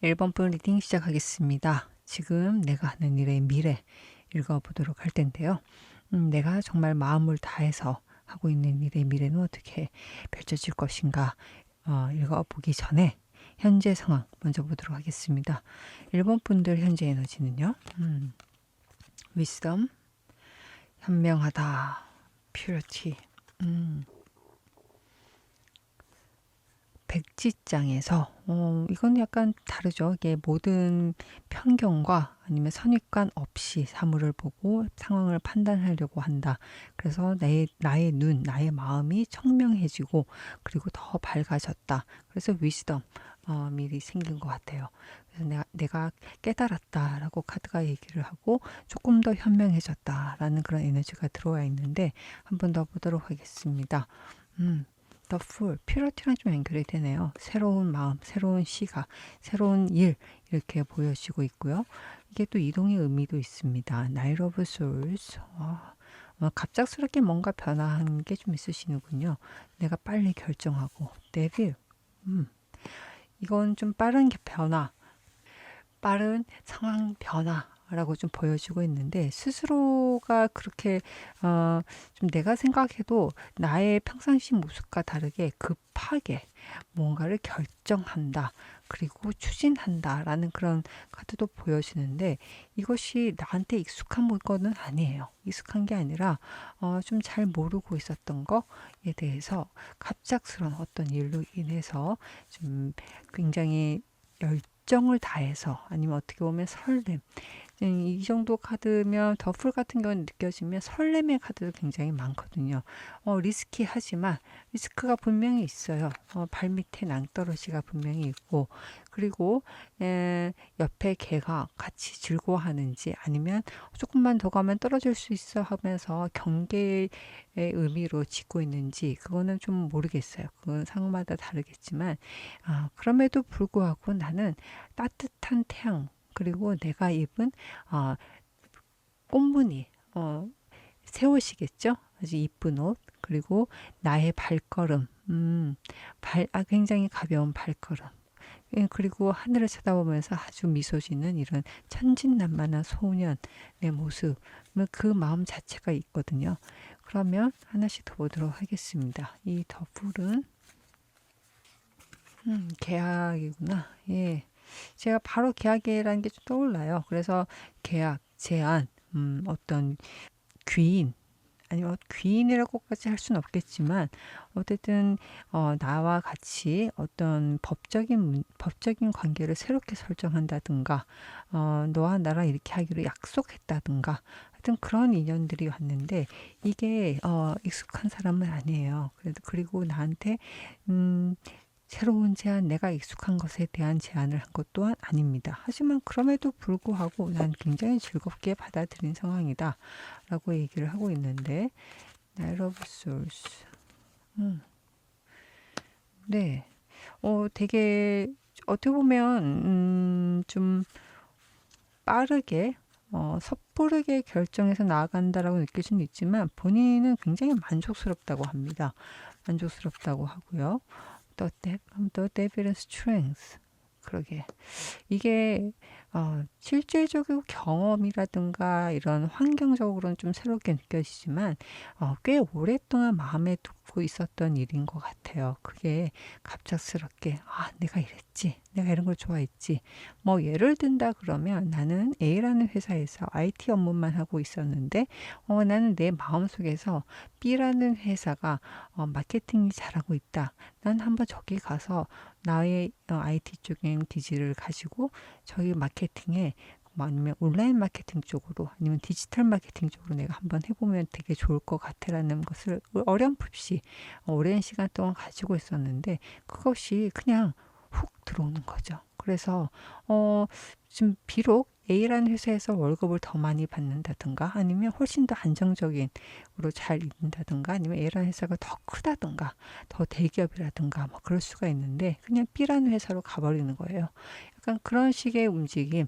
1번 분 리딩 시작하겠습니다. 지금 내가 하는 일의 미래 읽어보도록 할 텐데요. 내가 정말 마음을 다해서 하고 있는 일의 미래는 어떻게 펼쳐질 것인가 읽어보기 전에 현재 상황 먼저 보도록 하겠습니다. 1번 분들 현재 에너지는요. wisdom, 현명하다, purity. 백지장에서 이건 약간 다르죠. 이게 모든 편견과 아니면 선입관 없이 사물을 보고 상황을 판단하려고 한다. 그래서 나의 눈, 나의 마음이 청명해지고 그리고 더 밝아졌다. 그래서 위즈덤 미리 생긴 것 같아요. 그래서 내가 깨달았다라고 카드가 얘기를 하고 조금 더 현명해졌다라는 그런 에너지가 들어와 있는데 한 번 더 보도록 하겠습니다. The Fool, 퓨리티랑 좀 연결이 되네요. 새로운 마음, 새로운 시각, 새로운 일 이렇게 보여지고 있고요. 이게 또 이동의 의미도 있습니다. Knight of Swords, 갑작스럽게 뭔가 변화한 게 좀 있으시는군요. 내가 빨리 결정하고 데빌, 이건 좀 빠른 변화, 빠른 상황 변화라고 좀 보여지고 있는데 스스로가 그렇게 좀 내가 생각해도 나의 평상시 모습과 다르게 급하게 뭔가를 결정한다. 그리고 추진한다라는 그런 카드도 보여지는데 이것이 나한테 익숙한 물건은 아니에요. 익숙한 게 아니라 좀 잘 모르고 있었던 거에 대해서 갑작스러운 어떤 일로 인해서 좀 굉장히 열정을 다해서 아니면 어떻게 보면 설렘 이 정도 카드면 더풀 같은 경우는 느껴지면 설렘의 카드도 굉장히 많거든요. 리스키하지만 리스크가 분명히 있어요. 발밑에 낭떠러지가 분명히 있고 그리고 옆에 개가 같이 즐거워하는지 아니면 조금만 더 가면 떨어질 수 있어 하면서 경계의 의미로 짓고 있는지 그거는 좀 모르겠어요. 그건 상황마다 다르겠지만 그럼에도 불구하고 나는 따뜻한 태양 그리고 내가 입은 꽃무늬 새 옷이겠죠? 아주 이쁜 옷 그리고 나의 발걸음 굉장히 가벼운 발걸음 그리고 하늘을 쳐다보면서 아주 미소 짓는 이런 천진난만한 소년의 모습 그 마음 자체가 있거든요. 그러면 하나씩 더 보도록 하겠습니다. 이 더풀은 계약이구나. 예. 제가 바로 계약이라는 게 좀 떠올라요. 그래서 계약, 제안, 어떤 귀인, 아니면 귀인이라고까지 할 수는 없겠지만 어쨌든 나와 같이 어떤 법적인 관계를 새롭게 설정한다든가 너와 나랑 이렇게 하기로 약속했다든가 하여튼 그런 인연들이 왔는데 이게 익숙한 사람은 아니에요. 그리고 나한테 새로운 제안, 내가 익숙한 것에 대한 제안을 한 것 또한 아닙니다. 하지만 그럼에도 불구하고 난 굉장히 즐겁게 받아들인 상황이다. 라고 얘기를 하고 있는데, Knight of Swords. 네. 되게, 어떻게 보면, 좀 빠르게, 섣부르게 결정해서 나아간다라고 느낄 수는 있지만, 본인은 굉장히 만족스럽다고 합니다. 만족스럽다고 하고요. The Devil's Strength. 그러게. 이게 실질적인 경험이라든가 이런 환경적으로는 좀 새롭게 느껴지지만 꽤 오랫동안 마음에 두고 있었던 일인 것 같아요. 그게 갑작스럽게 내가 이랬지. 내가 이런 걸 좋아했지. 뭐 예를 든다 그러면 나는 A라는 회사에서 IT 업무만 하고 있었는데 나는 내 마음속에서 B라는 회사가 마케팅이 잘하고 있다. 난 한번 저기 가서 나의 IT 쪽인 기질을 가지고 저희 마케팅에 뭐 아니면 온라인 마케팅 쪽으로 아니면 디지털 마케팅 쪽으로 내가 한번 해보면 되게 좋을 것 같아라는 것을 어렴풋이 오랜 시간 동안 가지고 있었는데 그것이 그냥 훅 들어오는 거죠. 그래서 지금 비록 A라는 회사에서 월급을 더 많이 받는다든가 아니면 훨씬 더 안정적인으로 잘 있는다든가 아니면 A라는 회사가 더 크다든가 더 대기업이라든가 뭐 그럴 수가 있는데 그냥 B라는 회사로 가버리는 거예요. 약간 그런 식의 움직임.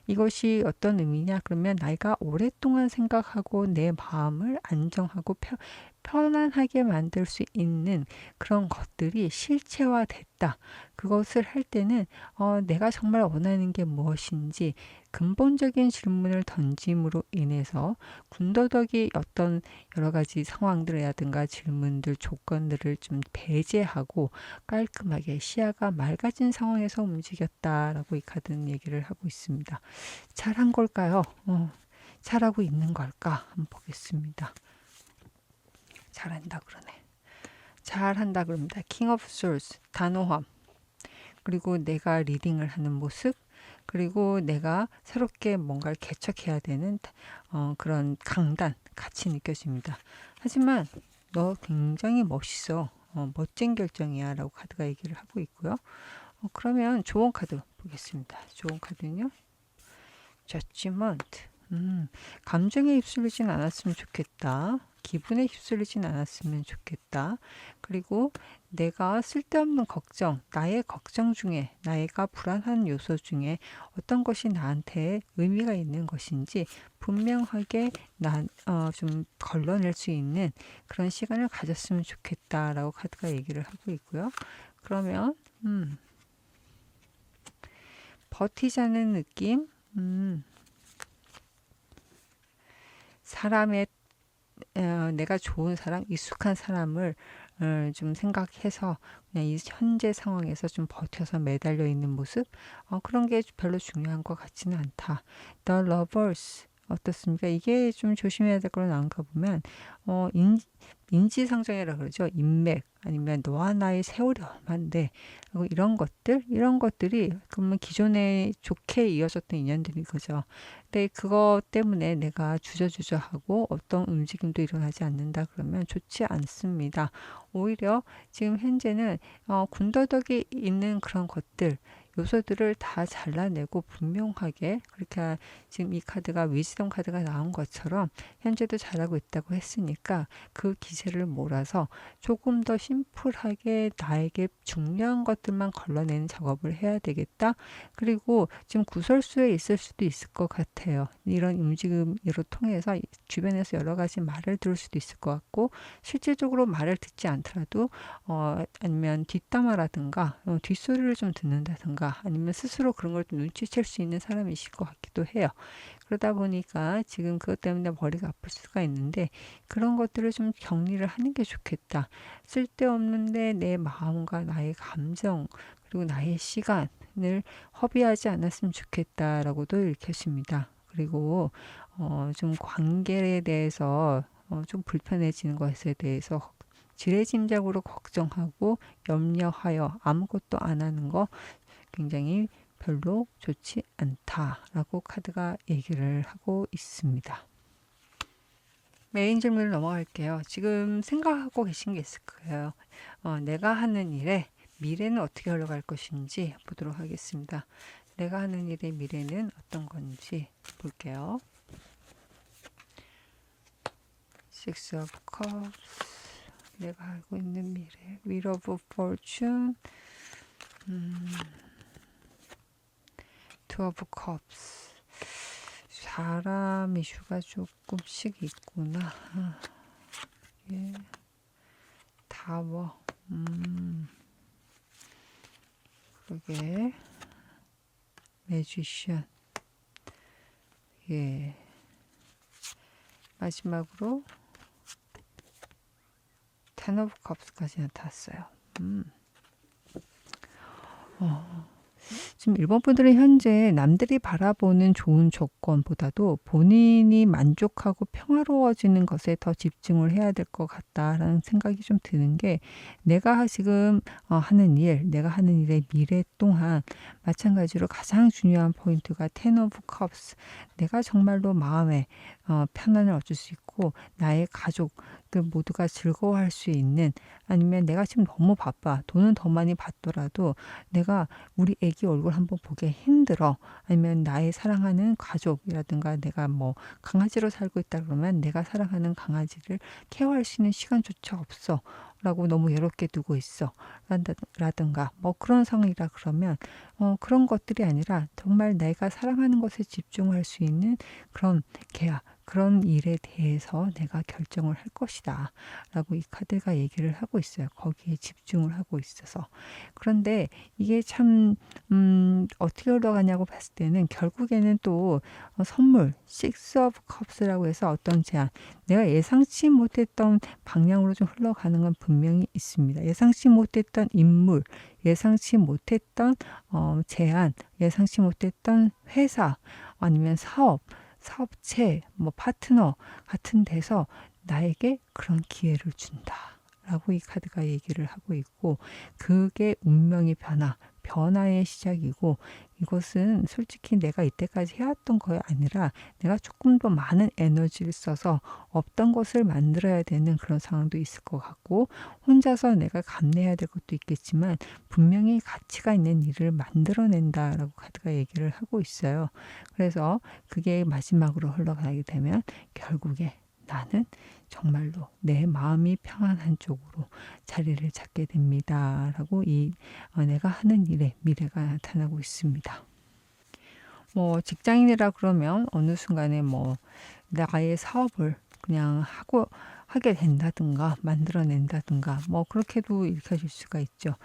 이것이 어떤 의미냐 그러면 내가 오랫동안 생각하고 내 마음을 안정하고 편안하게 만들 수 있는 그런 것들이 실체화됐다. 그것을 할 때는 내가 정말 원하는 게 무엇인지 근본적인 질문을 던짐으로 인해서 군더더기 어떤 여러 가지 상황들이라든가 질문들, 조건들을 좀 배제하고 깔끔하게 시야가 맑아진 상황에서 움직였다라고 이 카드는 얘기를 하고 있습니다. 잘한 걸까요? 잘하고 있는 걸까? 한번 보겠습니다. 잘한다 그러네. 잘한다 그럽니다. 킹 오브 솔스, 단호함. 그리고 내가 리딩을 하는 모습, 그리고 내가 새롭게 뭔가를 개척해야 되는 그런 강단, 같이 느껴집니다. 하지만 너 굉장히 멋있어. 멋진 결정이야 라고 카드가 얘기를 하고 있고요. 그러면 좋은 카드 보겠습니다. 좋은 카드는요. 저지먼트. 감정에 휩쓸리진 않았으면 좋겠다. 기분에 휩쓸리진 않았으면 좋겠다. 그리고 내가 쓸데없는 걱정, 나의 걱정 중에, 나가 불안한 요소 중에 어떤 것이 나한테 의미가 있는 것인지 분명하게 좀 걸러낼 수 있는 그런 시간을 가졌으면 좋겠다라고 카드가 얘기를 하고 있고요. 그러면 버티자는 느낌, 사람의 내가 좋은 사람, 익숙한 사람을 좀 생각해서 그냥 이 현재 상황에서 좀 버텨서 매달려 있는 모습, 그런 게 별로 중요한 것 같지는 않다. The Lovers 어떻습니까? 이게 좀 조심해야 될 거로 나온가 보면 인지상정이라 그러죠. 인맥 아니면 너와 나의 세월여만데 이런 것들이 그러면 기존에 좋게 이어졌던 인연들인 거죠. 근데 그것 때문에 내가 주저주저하고 어떤 움직임도 일어나지 않는다 그러면 좋지 않습니다. 오히려 지금 현재는 군더더기 있는 그런 것들 요소들을 다 잘라내고 분명하게 그렇게 지금 이 카드가 위즈덤 카드가 나온 것처럼 현재도 잘하고 있다고 했으니까 그 기세를 몰아서 조금 더 심플하게 나에게 중요한 것들만 걸러내는 작업을 해야 되겠다. 그리고 지금 구설수에 있을 수도 있을 것 같아요. 이런 움직임으로 통해서 주변에서 여러 가지 말을 들을 수도 있을 것 같고 실질적으로 말을 듣지 않더라도 아니면 뒷담화라든가 뒷소리를 좀 듣는다든가 아니면 스스로 그런 걸 좀 눈치챌 수 있는 사람이실 것 같기도 해요. 그러다 보니까 지금 그것 때문에 머리가 아플 수가 있는데 그런 것들을 좀 정리를 하는 게 좋겠다. 쓸데없는데 내 마음과 나의 감정 그리고 나의 시간을 허비하지 않았으면 좋겠다라고도 읽혀집니다. 그리고 좀 관계에 대해서 좀 불편해지는 것에 대해서 지레짐작으로 걱정하고 염려하여 아무것도 안 하는 거 굉장히 별로 좋지 않다라고 카드가 얘기를 하고 있습니다. 메인 질문을 넘어갈게요. 지금 생각하고 계신 게 있을 거예요. 내가 하는 일에 미래는 어떻게 흘러갈 것인지 보도록 하겠습니다. 내가 하는 일의 미래는 어떤 건지 볼게요. Six of Cups, 내가 알고 있는 미래, Wheel of Fortune, Two of Cups. 사람 이슈가 조금씩 있구나. 예. 타워. 그러게. 매지션. 예. 마지막으로 텐 오브 컵스까지 나타났어요. 지금 일본 분들은 현재 남들이 바라보는 좋은 조건보다도 본인이 만족하고 평화로워지는 것에 더 집중을 해야 될 것 같다라는 생각이 좀 드는 게 내가 지금 하는 일, 내가 하는 일의 미래 동안 마찬가지로 가장 중요한 포인트가 텐 오브 컵스. 내가 정말로 마음에 편안을 얻을 수 있고 나의 가족 그 모두가 즐거워할 수 있는 아니면 내가 지금 너무 바빠 돈은 더 많이 받더라도 내가 우리 애기 얼굴 한번 보기 힘들어 아니면 나의 사랑하는 가족이라든가 내가 뭐 강아지로 살고 있다 그러면 내가 사랑하는 강아지를 케어할 수 있는 시간조차 없어 라고 너무 외롭게 두고 있어 라든가 뭐 그런 상황이라 그러면 그런 것들이 아니라 정말 내가 사랑하는 것에 집중할 수 있는 그런 계약 그런 일에 대해서 내가 결정을 할 것이다 라고 이 카드가 얘기를 하고 있어요. 거기에 집중을 하고 있어서. 그런데 이게 참 어떻게 흘러가냐고 봤을 때는 결국에는 또 선물 Six of Cups라고 해서 어떤 제안, 내가 예상치 못했던 방향으로 좀 흘러가는 건 분명히 있습니다. 예상치 못했던 인물, 예상치 못했던 제안, 예상치 못했던 회사, 아니면 사업체, 뭐 파트너 같은 데서 나에게 그런 기회를 준다. 라고 이 카드가 얘기를 하고 있고, 그게 운명의 변화의 시작이고, 이것은 솔직히 내가 이때까지 해왔던 거에 아니라 내가 조금 더 많은 에너지를 써서 없던 것을 만들어야 되는 그런 상황도 있을 것 같고, 혼자서 내가 감내해야 될 것도 있겠지만 분명히 가치가 있는 일을 만들어낸다라고 카드가 얘기를 하고 있어요. 그래서 그게 마지막으로 흘러가게 되면 결국에 나는 정말로 내 마음이 평안한 쪽으로 자리를 잡게 됩니다. 라고 내가 하는 일의 미래가 나타나고 있습니다. 뭐 직장인이라 그러면 어느 순간에 뭐 나의 사업을 그냥 하게 된다든가 만들어낸다든가 뭐 그렇게도 읽혀질 수가 있죠.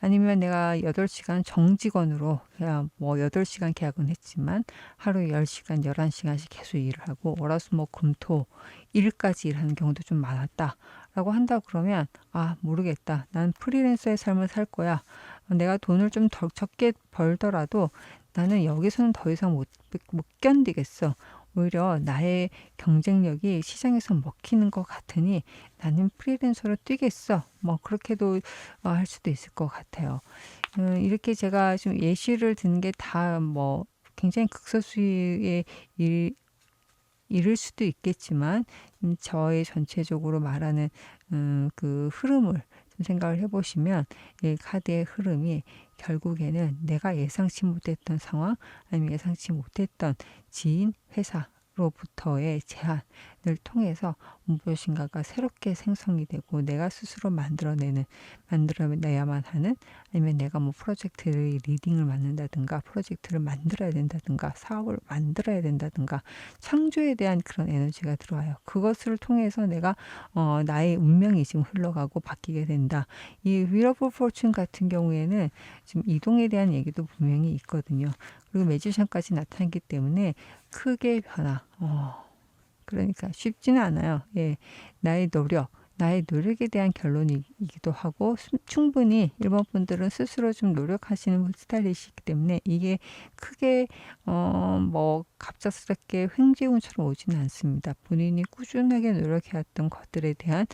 아니면 내가 8시간 정직원으로 그냥 뭐 8시간 계약은 했지만 하루에 10시간, 11시간씩 계속 일을 하고 월화수목금토 일까지 일하는 경우도 좀 많았다라고 한다 그러면 모르겠다. 난 프리랜서의 삶을 살 거야. 내가 돈을 좀 더 적게 벌더라도 나는 여기서는 더 이상 못 견디겠어. 오히려 나의 경쟁력이 시장에서 먹히는 것 같으니 나는 프리랜서로 뛰겠어. 뭐 그렇게도 할 수도 있을 것 같아요. 이렇게 제가 좀 예시를 든 게 다 뭐 굉장히 극소수의 일일 수도 있겠지만 저의 전체적으로 말하는 그 흐름을 좀 생각을 해보시면 이 카드의 흐름이 결국에는 내가 예상치 못했던 상황 아니면 예상치 못했던 지인, 회사로부터의 제안을 통해서 무엇인가가 새롭게 생성이 되고 내가 스스로 만들어내야만 하는, 아니면 내가 뭐 프로젝트를 리딩을 맡는다든가 프로젝트를 만들어야 된다든가 사업을 만들어야 된다든가 창조에 대한 그런 에너지가 들어와요. 그것을 통해서 내가 나의 운명이 지금 흘러가고 바뀌게 된다. 이 Wheel of Fortune 같은 경우에는 지금 이동에 대한 얘기도 분명히 있거든요. 그리고 매지션까지 나타났기 때문에 크게 변화. 그러니까 쉽지는 않아요. 예, 나의 노력에 대한 결론이기도 하고 충분히 일본 분들은 스스로 좀 노력하시는 스타일이시기 때문에 이게 크게 뭐 갑작스럽게 횡재운처럼 오지는 않습니다. 본인이 꾸준하게 노력해왔던 것들에 대한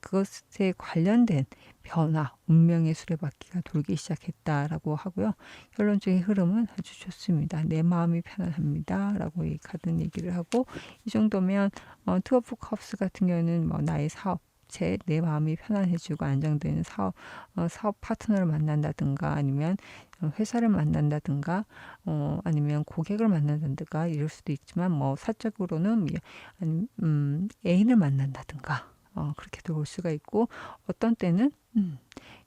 그것에 관련된 변화, 운명의 수레바퀴가 돌기 시작했다라고 하고요. 결론적인 흐름은 아주 좋습니다. 내 마음이 편안합니다. 라고 이 카드는 얘기를 하고, 이 정도면 투 오브 컵스 같은 경우는 뭐 나의 사업체, 내 마음이 편안해지고 안정되는 사업 파트너를 만난다든가 아니면 회사를 만난다든가 아니면 고객을 만난다든가 이럴 수도 있지만 뭐 사적으로는 애인을 만난다든가 그렇게도 볼 수가 있고, 어떤 때는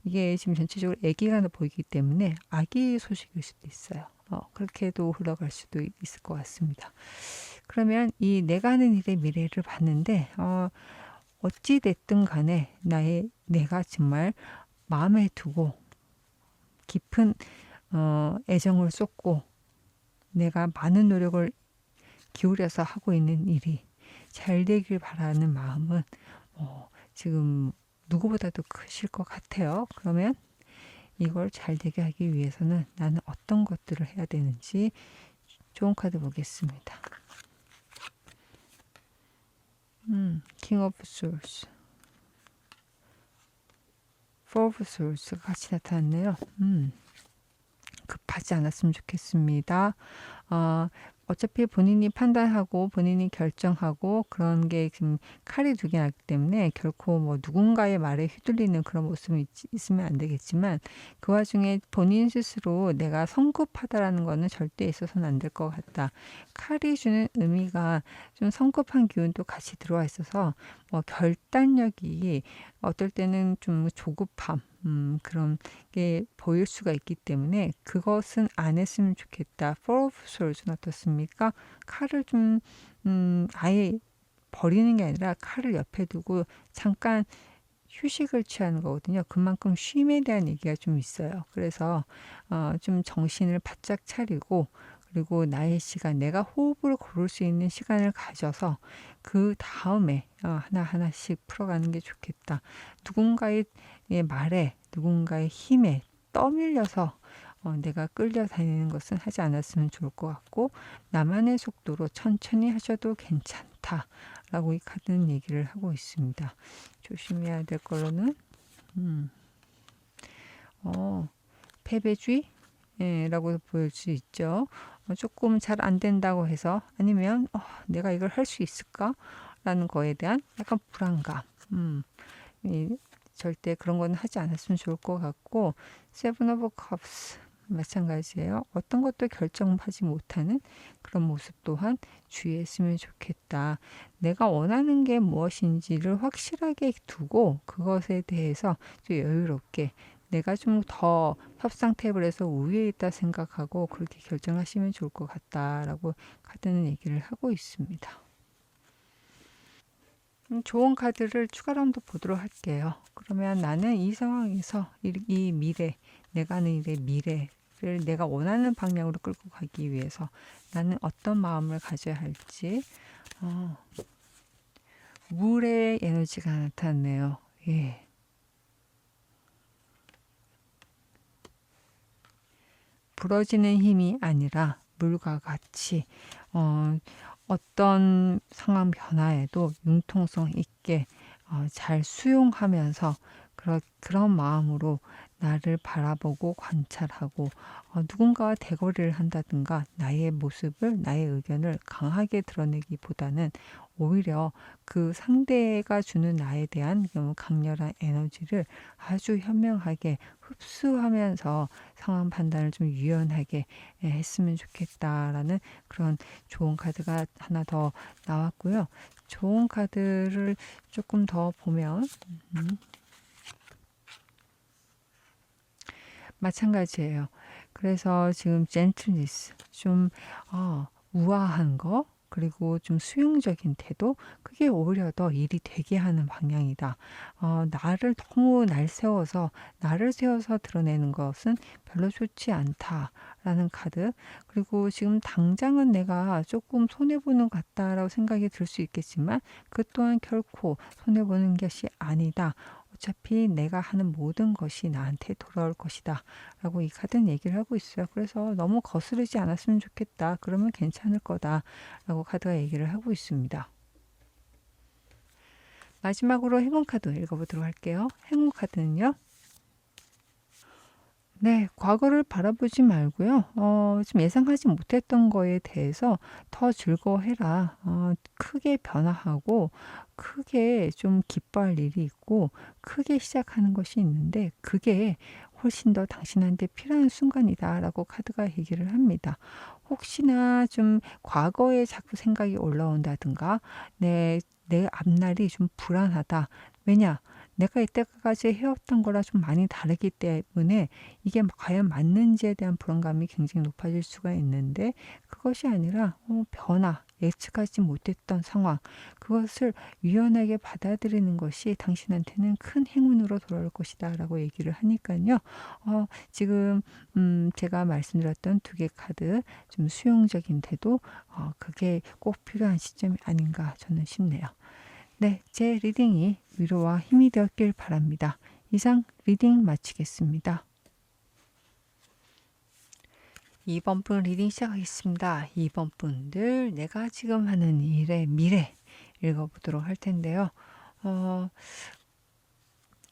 이게 지금 전체적으로 아기가 보이기 때문에 아기 소식일 수도 있어요. 그렇게도 흘러갈 수도 있을 것 같습니다. 그러면 이 내가 하는 일의 미래를 봤는데 어찌 됐든 간에 내가 정말 마음에 두고 깊은 애정을 쏟고 내가 많은 노력을 기울여서 하고 있는 일이 잘 되길 바라는 마음은 지금 누구보다도 크실 것 같아요. 그러면 이걸 잘 되게 하기 위해서는 나는 어떤 것들을 해야 되는지 좋은 카드 보겠습니다. 킹 오브 솔스, 포 오브 솔스가 같이 나타났네요. 급하지 않았으면 좋겠습니다. 어차피 본인이 판단하고 본인이 결정하고 그런 게 지금 칼이 2개 나기 때문에 결코 뭐 누군가의 말에 휘둘리는 그런 모습이 있으면 안 되겠지만, 그 와중에 본인 스스로 내가 성급하다라는 거는 절대 있어서는 안 될 것 같다. 칼이 주는 의미가 좀 성급한 기운도 같이 들어와 있어서 뭐 결단력이 어떨 때는 좀 조급함, 그런 게 보일 수가 있기 때문에 그것은 안 했으면 좋겠다. Four of Swords는 어떻습니까? 칼을 좀 아예 버리는 게 아니라 칼을 옆에 두고 잠깐 휴식을 취하는 거거든요. 그만큼 쉼에 대한 얘기가 좀 있어요. 그래서 좀 정신을 바짝 차리고 그리고 나의 시간, 내가 호흡을 고를 수 있는 시간을 가져서 그 다음에 하나하나씩 풀어가는 게 좋겠다. 누군가의 말에, 누군가의 힘에 떠밀려서 내가 끌려다니는 것은 하지 않았으면 좋을 것 같고 나만의 속도로 천천히 하셔도 괜찮다라고 이 카드는 얘기를 하고 있습니다. 조심해야 될 거로는 패배주의? 라고 보일 수 있죠. 조금 잘 안 된다고 해서 아니면 내가 이걸 할 수 있을까? 라는 거에 대한 약간 불안감. 절대 그런 건 하지 않았으면 좋을 것 같고 세븐 오브 컵스 마찬가지예요. 어떤 것도 결정하지 못하는 그런 모습 또한 주의했으면 좋겠다. 내가 원하는 게 무엇인지를 확실하게 두고 그것에 대해서 좀 여유롭게 내가 좀 더 협상 테이블에서 우위에 있다 생각하고 그렇게 결정하시면 좋을 것 같다라고 카드는 얘기를 하고 있습니다. 좋은 카드를 추가로 한번 보도록 할게요. 그러면 나는 이 상황에서 이 미래, 내가 하는 일의 미래를 내가 원하는 방향으로 끌고 가기 위해서 나는 어떤 마음을 가져야 할지 물의 에너지가 나타났네요. 예. 부러지는 힘이 아니라 물과 같이 어떤 상황 변화에도 융통성 있게 잘 수용하면서 그런 마음으로 나를 바라보고 관찰하고 누군가와 대거리를 한다든가 나의 모습을 나의 의견을 강하게 드러내기보다는 오히려 그 상대가 주는 나에 대한 강렬한 에너지를 아주 현명하게 흡수하면서 상황 판단을 좀 유연하게 했으면 좋겠다라는 그런 좋은 카드가 하나 더 나왔고요. 좋은 카드를 조금 더 보면 마찬가지예요. 그래서 지금 젠틀니스, 좀 우아한 거, 그리고 좀 수용적인 태도, 그게 오히려 더 일이 되게 하는 방향이다. 나를 너무 나를 세워서 드러내는 것은 별로 좋지 않다라는 카드. 그리고 지금 당장은 내가 조금 손해보는 것 같다라고 생각이 들 수 있겠지만, 그 또한 결코 손해보는 것이 아니다. 어차피 내가 하는 모든 것이 나한테 돌아올 것이다. 라고 이 카드는 얘기를 하고 있어요. 그래서 너무 거스르지 않았으면 좋겠다. 그러면 괜찮을 거다. 라고 카드가 얘기를 하고 있습니다. 마지막으로 행운 카드 읽어보도록 할게요. 행운 카드는요. 네, 과거를 바라보지 말고요. 좀 예상하지 못했던 거에 대해서 더 즐거워해라. 크게 변화하고 크게 좀 기뻐할 일이 있고 크게 시작하는 것이 있는데 그게 훨씬 더 당신한테 필요한 순간이다라고 카드가 얘기를 합니다. 혹시나 좀 과거에 자꾸 생각이 올라온다든가 내 앞날이 좀 불안하다. 왜냐? 내가 이때까지 해왔던 거랑 좀 많이 다르기 때문에 이게 과연 맞는지에 대한 불안감이 굉장히 높아질 수가 있는데 그것이 아니라 변화, 예측하지 못했던 상황, 그것을 유연하게 받아들이는 것이 당신한테는 큰 행운으로 돌아올 것이다 라고 얘기를 하니까요. 지금 제가 말씀드렸던 두 개 카드 좀 수용적인 태도, 그게 꼭 필요한 시점이 아닌가 저는 싶네요. 네, 제 리딩이 위로와 힘이 되었길 바랍니다. 이상 리딩 마치겠습니다. 2번 분 리딩 시작하겠습니다. 2번 분들 내가 지금 하는 일의 미래 읽어보도록 할 텐데요.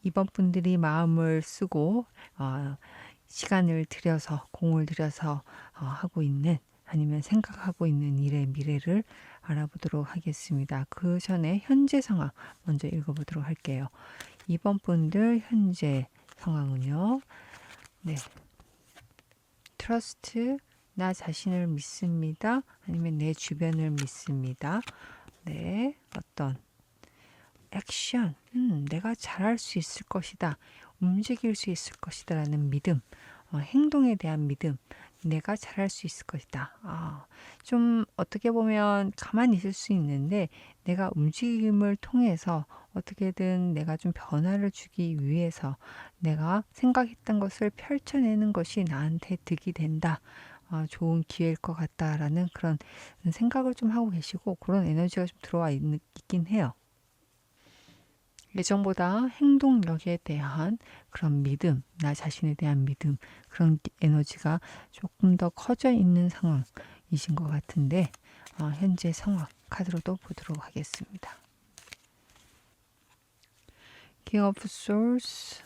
2번 분들이 마음을 쓰고 시간을 들여서 공을 들여서 하고 있는 아니면 생각하고 있는 일의 미래를 알아보도록 하겠습니다. 그 전에 현재 상황 먼저 읽어보도록 할게요. 2번 분들 현재 상황은요. 네, 트러스트, 나 자신을 믿습니다. 아니면 내 주변을 믿습니다. 네, 어떤 액션, 내가 잘할 수 있을 것이다. 움직일 수 있을 것이다 라는 믿음, 행동에 대한 믿음, 내가 잘할 수 있을 것이다. 좀 어떻게 보면 가만히 있을 수 있는데 내가 움직임을 통해서 어떻게든 내가 좀 변화를 주기 위해서 내가 생각했던 것을 펼쳐내는 것이 나한테 득이 된다. 좋은 기회일 것 같다라는 그런 생각을 좀 하고 계시고 그런 에너지가 좀 있긴 해요. 예정보다 행동력에 대한 그런 믿음, 나 자신에 대한 믿음, 그런 에너지가 조금 더 커져 있는 상황이신 것 같은데, 현재 상황 카드로도 보도록 하겠습니다. King of Swords,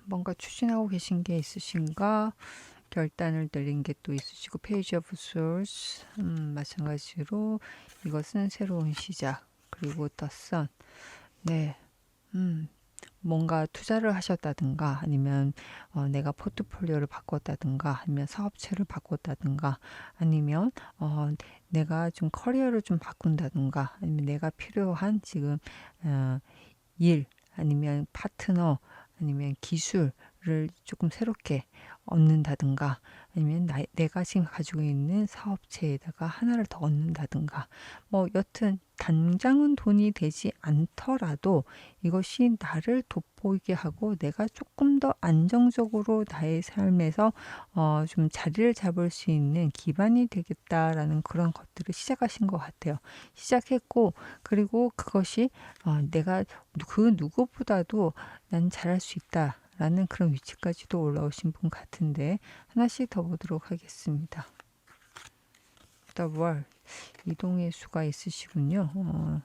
뭔가 추진하고 계신 게 있으신가? 결단을 내린 게 또 있으시고, Page of Swords, 마찬가지로 이것은 새로운 시작, 그리고 The Sun, 네, 뭔가 투자를 하셨다든가 아니면 내가 포트폴리오를 바꿨다든가 아니면 사업체를 바꿨다든가 아니면 내가 좀 커리어를 좀 바꾼다든가 아니면 내가 필요한 지금 일 아니면 파트너 아니면 기술을 조금 새롭게 얻는다든가 아니면 내가 지금 가지고 있는 사업체에다가 하나를 더 얻는다든가 뭐 여튼 당장은 돈이 되지 않더라도 이것이 나를 돋보이게 하고 내가 조금 더 안정적으로 나의 삶에서 좀 자리를 잡을 수 있는 기반이 되겠다라는 그런 것들을 시작하신 것 같아요. 시작했고 그리고 그것이 내가 그 누구보다도 난 잘할 수 있다. 라는 그런 위치까지도 올라오신 분 같은데 하나씩 더 보도록 하겠습니다. The World, 이동의 수가 있으시군요.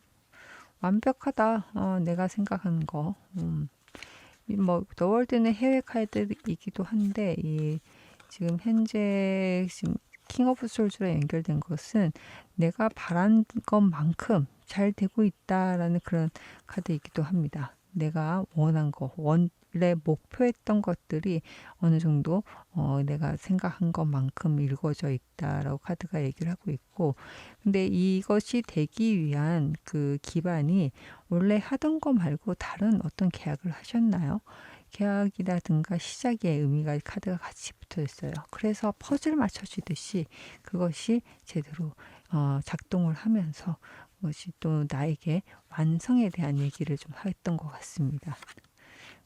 완벽하다. 내가 생각한 거. 뭐 The World는 해외 카드이기도 한데 지금 현재 지금 킹 오브 솔즈로 연결된 것은 내가 바란 것만큼 잘 되고 있다라는 그런 카드이기도 합니다. 내가 원한 거, 원래 목표했던 것들이 어느 정도 내가 생각한 것만큼 이루어져 있다라고 카드가 얘기를 하고 있고, 근데 이것이 되기 위한 그 기반이 원래 하던 거 말고 다른 어떤 계약을 하셨나요? 계약이라든가 시작의 의미가 카드가 같이 붙어 있어요. 그래서 퍼즐 맞춰지듯이 그것이 제대로 작동을 하면서 그것이 또 나에게 완성에 대한 얘기를 좀 했던 것 같습니다.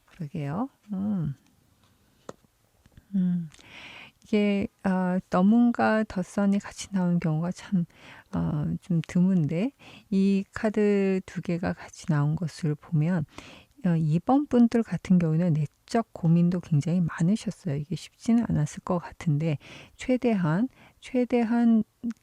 그러게요. 이게 너문과 덧선이 같이 나온 경우가 참 좀 드문데 이 카드 두 개가 같이 나온 것을 보면 2번 분들 같은 경우는 내적 고민도 굉장히 많으셨어요. 이게 쉽지는 않았을 것 같은데 최대한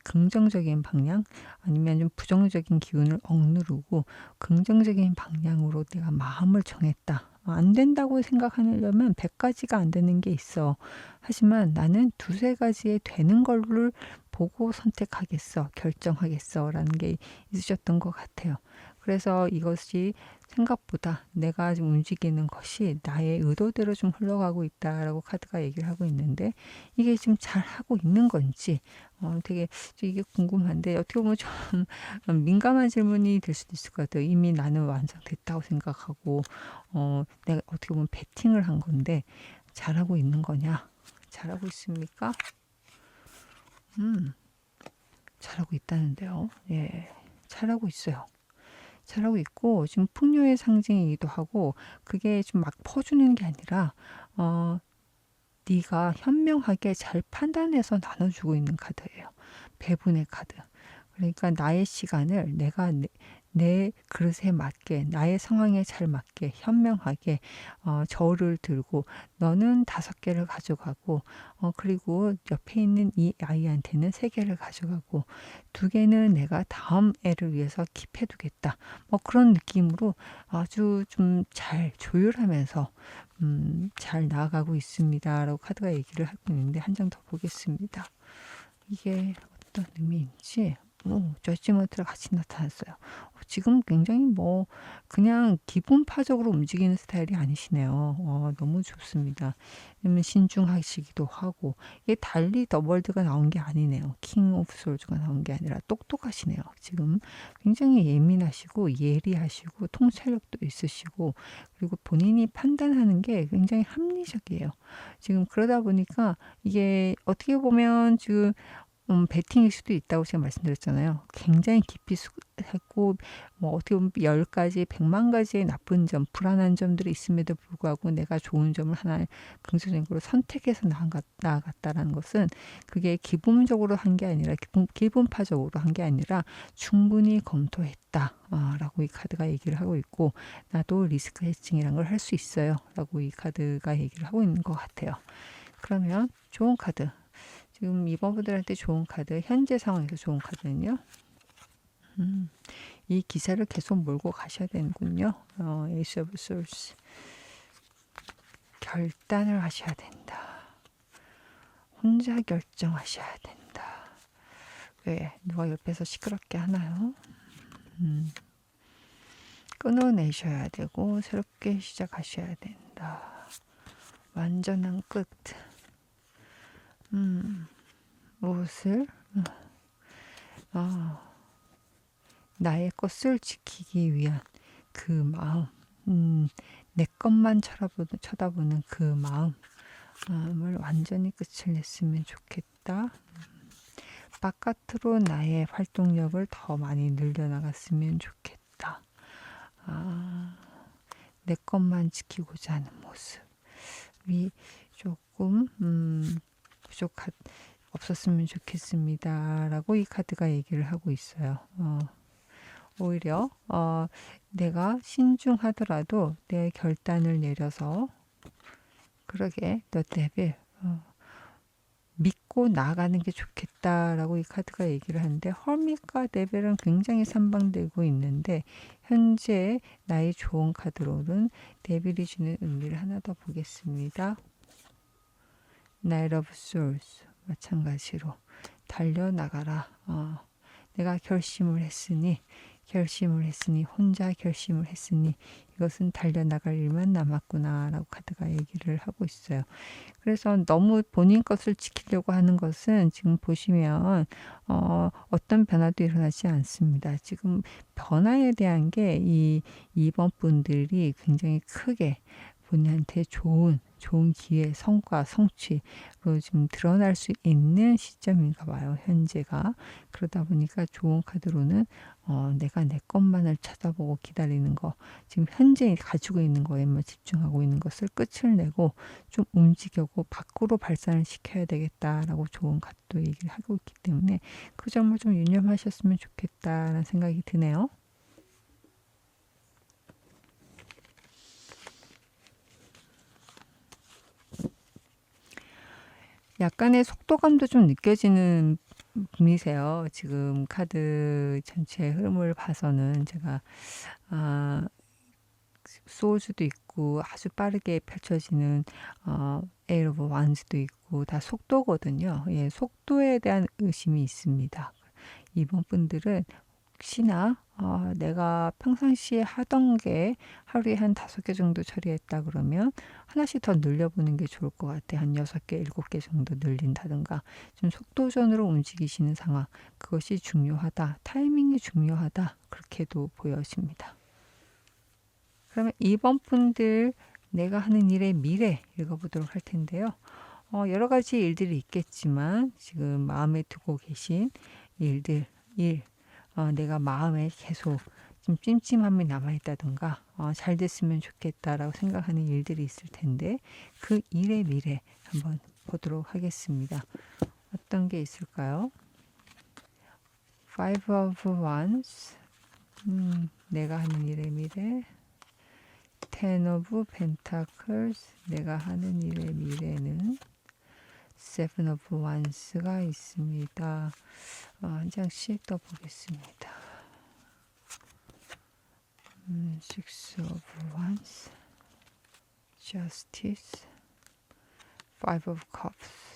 긍정적인 방향 아니면 좀 부정적인 기운을 억누르고 긍정적인 방향으로 내가 마음을 정했다. 안 된다고 생각하려면 100가지가 안 되는 게 있어. 하지만 나는 두세 가지에 되는 걸로 보고 선택하겠어. 결정하겠어. 라는 게 있으셨던 것 같아요. 그래서 이것이 생각보다 내가 좀 움직이는 것이 나의 의도대로 좀 흘러가고 있다라고 카드가 얘기를 하고 있는데 이게 지금 잘 하고 있는 건지 되게 이게 궁금한데 어떻게 보면 좀 민감한 질문이 될 수도 있을 것 같아요. 이미 나는 완성됐다고 생각하고 내가 어떻게 보면 베팅을 한 건데 잘하고 있는 거냐? 잘하고 있습니까? 잘하고 있다는데요. 예, 잘하고 있어요. 잘하고 있고 지금 풍요의 상징이기도 하고 그게 좀 막 퍼주는 게 아니라 네가 현명하게 잘 판단해서 나눠주고 있는 카드예요. 배분의 카드. 그러니까 나의 시간을 내가 내 그릇에 맞게 나의 상황에 잘 맞게 현명하게 저울을 들고 너는 5개를 가져가고 그리고 옆에 있는 이 아이한테는 3개를 가져가고 2개는 내가 다음 애를 위해서 킵해두겠다. 뭐 그런 느낌으로 아주 좀 잘 조율하면서 잘 나아가고 있습니다. 라고 카드가 얘기를 하고 있는데 한 장 더 보겠습니다. 이게 어떤 의미인지 저지먼트가 같이 나타났어요. 지금 굉장히 그냥 기분파적으로 움직이는 스타일이 아니시네요. 너무 좋습니다. 왜냐면 신중하시기도 하고, 이게 달리 더월드가 나온 게 아니네요. 킹 오브 솔즈가 나온 게 아니라 똑똑하시네요. 지금 굉장히 예민하시고 예리하시고 통찰력도 있으시고, 그리고 본인이 판단하는 게 굉장히 합리적이에요. 지금 그러다 보니까 이게 어떻게 보면 지금 베팅일 수도 있다고 제가 말씀드렸잖아요. 굉장히 깊이 했고 어떻게 보면 10가지, 100만 가지의 나쁜 점, 불안한 점들이 있음에도 불구하고 내가 좋은 점을 하나 긍정적으로 선택해서 나아갔다라는 것은 그게 기분적으로 한 게 아니라 기분파적으로 한 게 아니라 충분히 검토했다. 라고 이 카드가 얘기를 하고 있고, 나도 리스크 해칭이란 걸 할 수 있어요. 라고 이 카드가 얘기를 하고 있는 것 같아요. 그러면 좋은 카드. 지금 이번 분들한테 좋은 카드, 현재 상황에서 좋은 카드는요. 이 기사를 계속 몰고 가셔야 되는군요. 에이스 오브 솔스. 결단을 하셔야 된다. 혼자 결정하셔야 된다. 왜? 누가 옆에서 시끄럽게 하나요? 끊어내셔야 되고 새롭게 시작하셔야 된다. 완전한 끝. 무엇을? 나의 것을 지키기 위한 그 마음, 내 것만 쳐다보는 그 마음을 완전히 끝을 냈으면 좋겠다. 바깥으로 나의 활동력을 더 많이 늘려나갔으면 좋겠다. 내 것만 지키고자 하는 모습이 조금 없었으면 좋겠습니다. 라고 이 카드가 얘기를 하고 있어요. 오히려 내가 신중하더라도 내 결단을 내려서 그러게 너 데빌 믿고 나가는 게 좋겠다라고 이 카드가 얘기를 하는데, 허밋과 데빌은 굉장히 상반되고 있는데 현재 나의 좋은 카드로는 데빌이 주는 의미를 하나 더 보겠습니다. 나이트 오브 솔스 마찬가지로 달려나가라. 내가 결심을 했으니 혼자 결심을 했으니 이것은 달려나갈 일만 남았구나 라고 카드가 얘기를 하고 있어요. 그래서 너무 본인 것을 지키려고 하는 것은 지금 보시면 어떤 변화도 일어나지 않습니다. 지금 변화에 대한 게 이번 분들이 굉장히 크게 본인한테 좋은 기회, 성과, 성취로 지금 드러날 수 있는 시점인가 봐요. 현재가. 그러다 보니까 좋은 카드로는 내가 내 것만을 쳐다보고 기다리는 거, 지금 현재 가지고 있는 거에만 집중하고 있는 것을 끝을 내고 좀 움직이고 밖으로 발산을 시켜야 되겠다라고 좋은 카드도 얘기를 하고 있기 때문에 그 점을 좀 유념하셨으면 좋겠다라는 생각이 드네요. 약간의 속도감도 좀 느껴지는 분이세요. 지금 카드 전체 흐름을 봐서는 제가 소울즈도 있고 아주 빠르게 펼쳐지는 에일 오브 완즈도 있고 다 속도거든요. 예, 속도에 대한 의심이 있습니다. 이번 분들은 혹시나 내가 평상시에 하던 게 하루에 한 5개 정도 처리했다 그러면 하나씩 더 늘려보는 게 좋을 것 같아요. 한 6개, 7개 정도 늘린다든가 좀 속도전으로 움직이시는 상황, 그것이 중요하다. 타이밍이 중요하다. 그렇게도 보여집니다. 그러면 이번 분들 내가 하는 일의 미래 읽어보도록 할 텐데요. 여러 가지 일들이 있겠지만 지금 마음에 두고 계신 일들, 내가 마음에 계속 좀 찜찜함이 남아있다던가 잘 됐으면 좋겠다라고 생각하는 일들이 있을 텐데 그 일의 미래 한번 보도록 하겠습니다. 어떤 게 있을까요? Five of Wands, 내가 하는 일의 미래. Ten of Pentacles, 내가 하는 일의 미래는 Seven of Wands가 있습니다. 한 장씩 더 보겠습니다. Six of Wands, Justice, Five of Cups.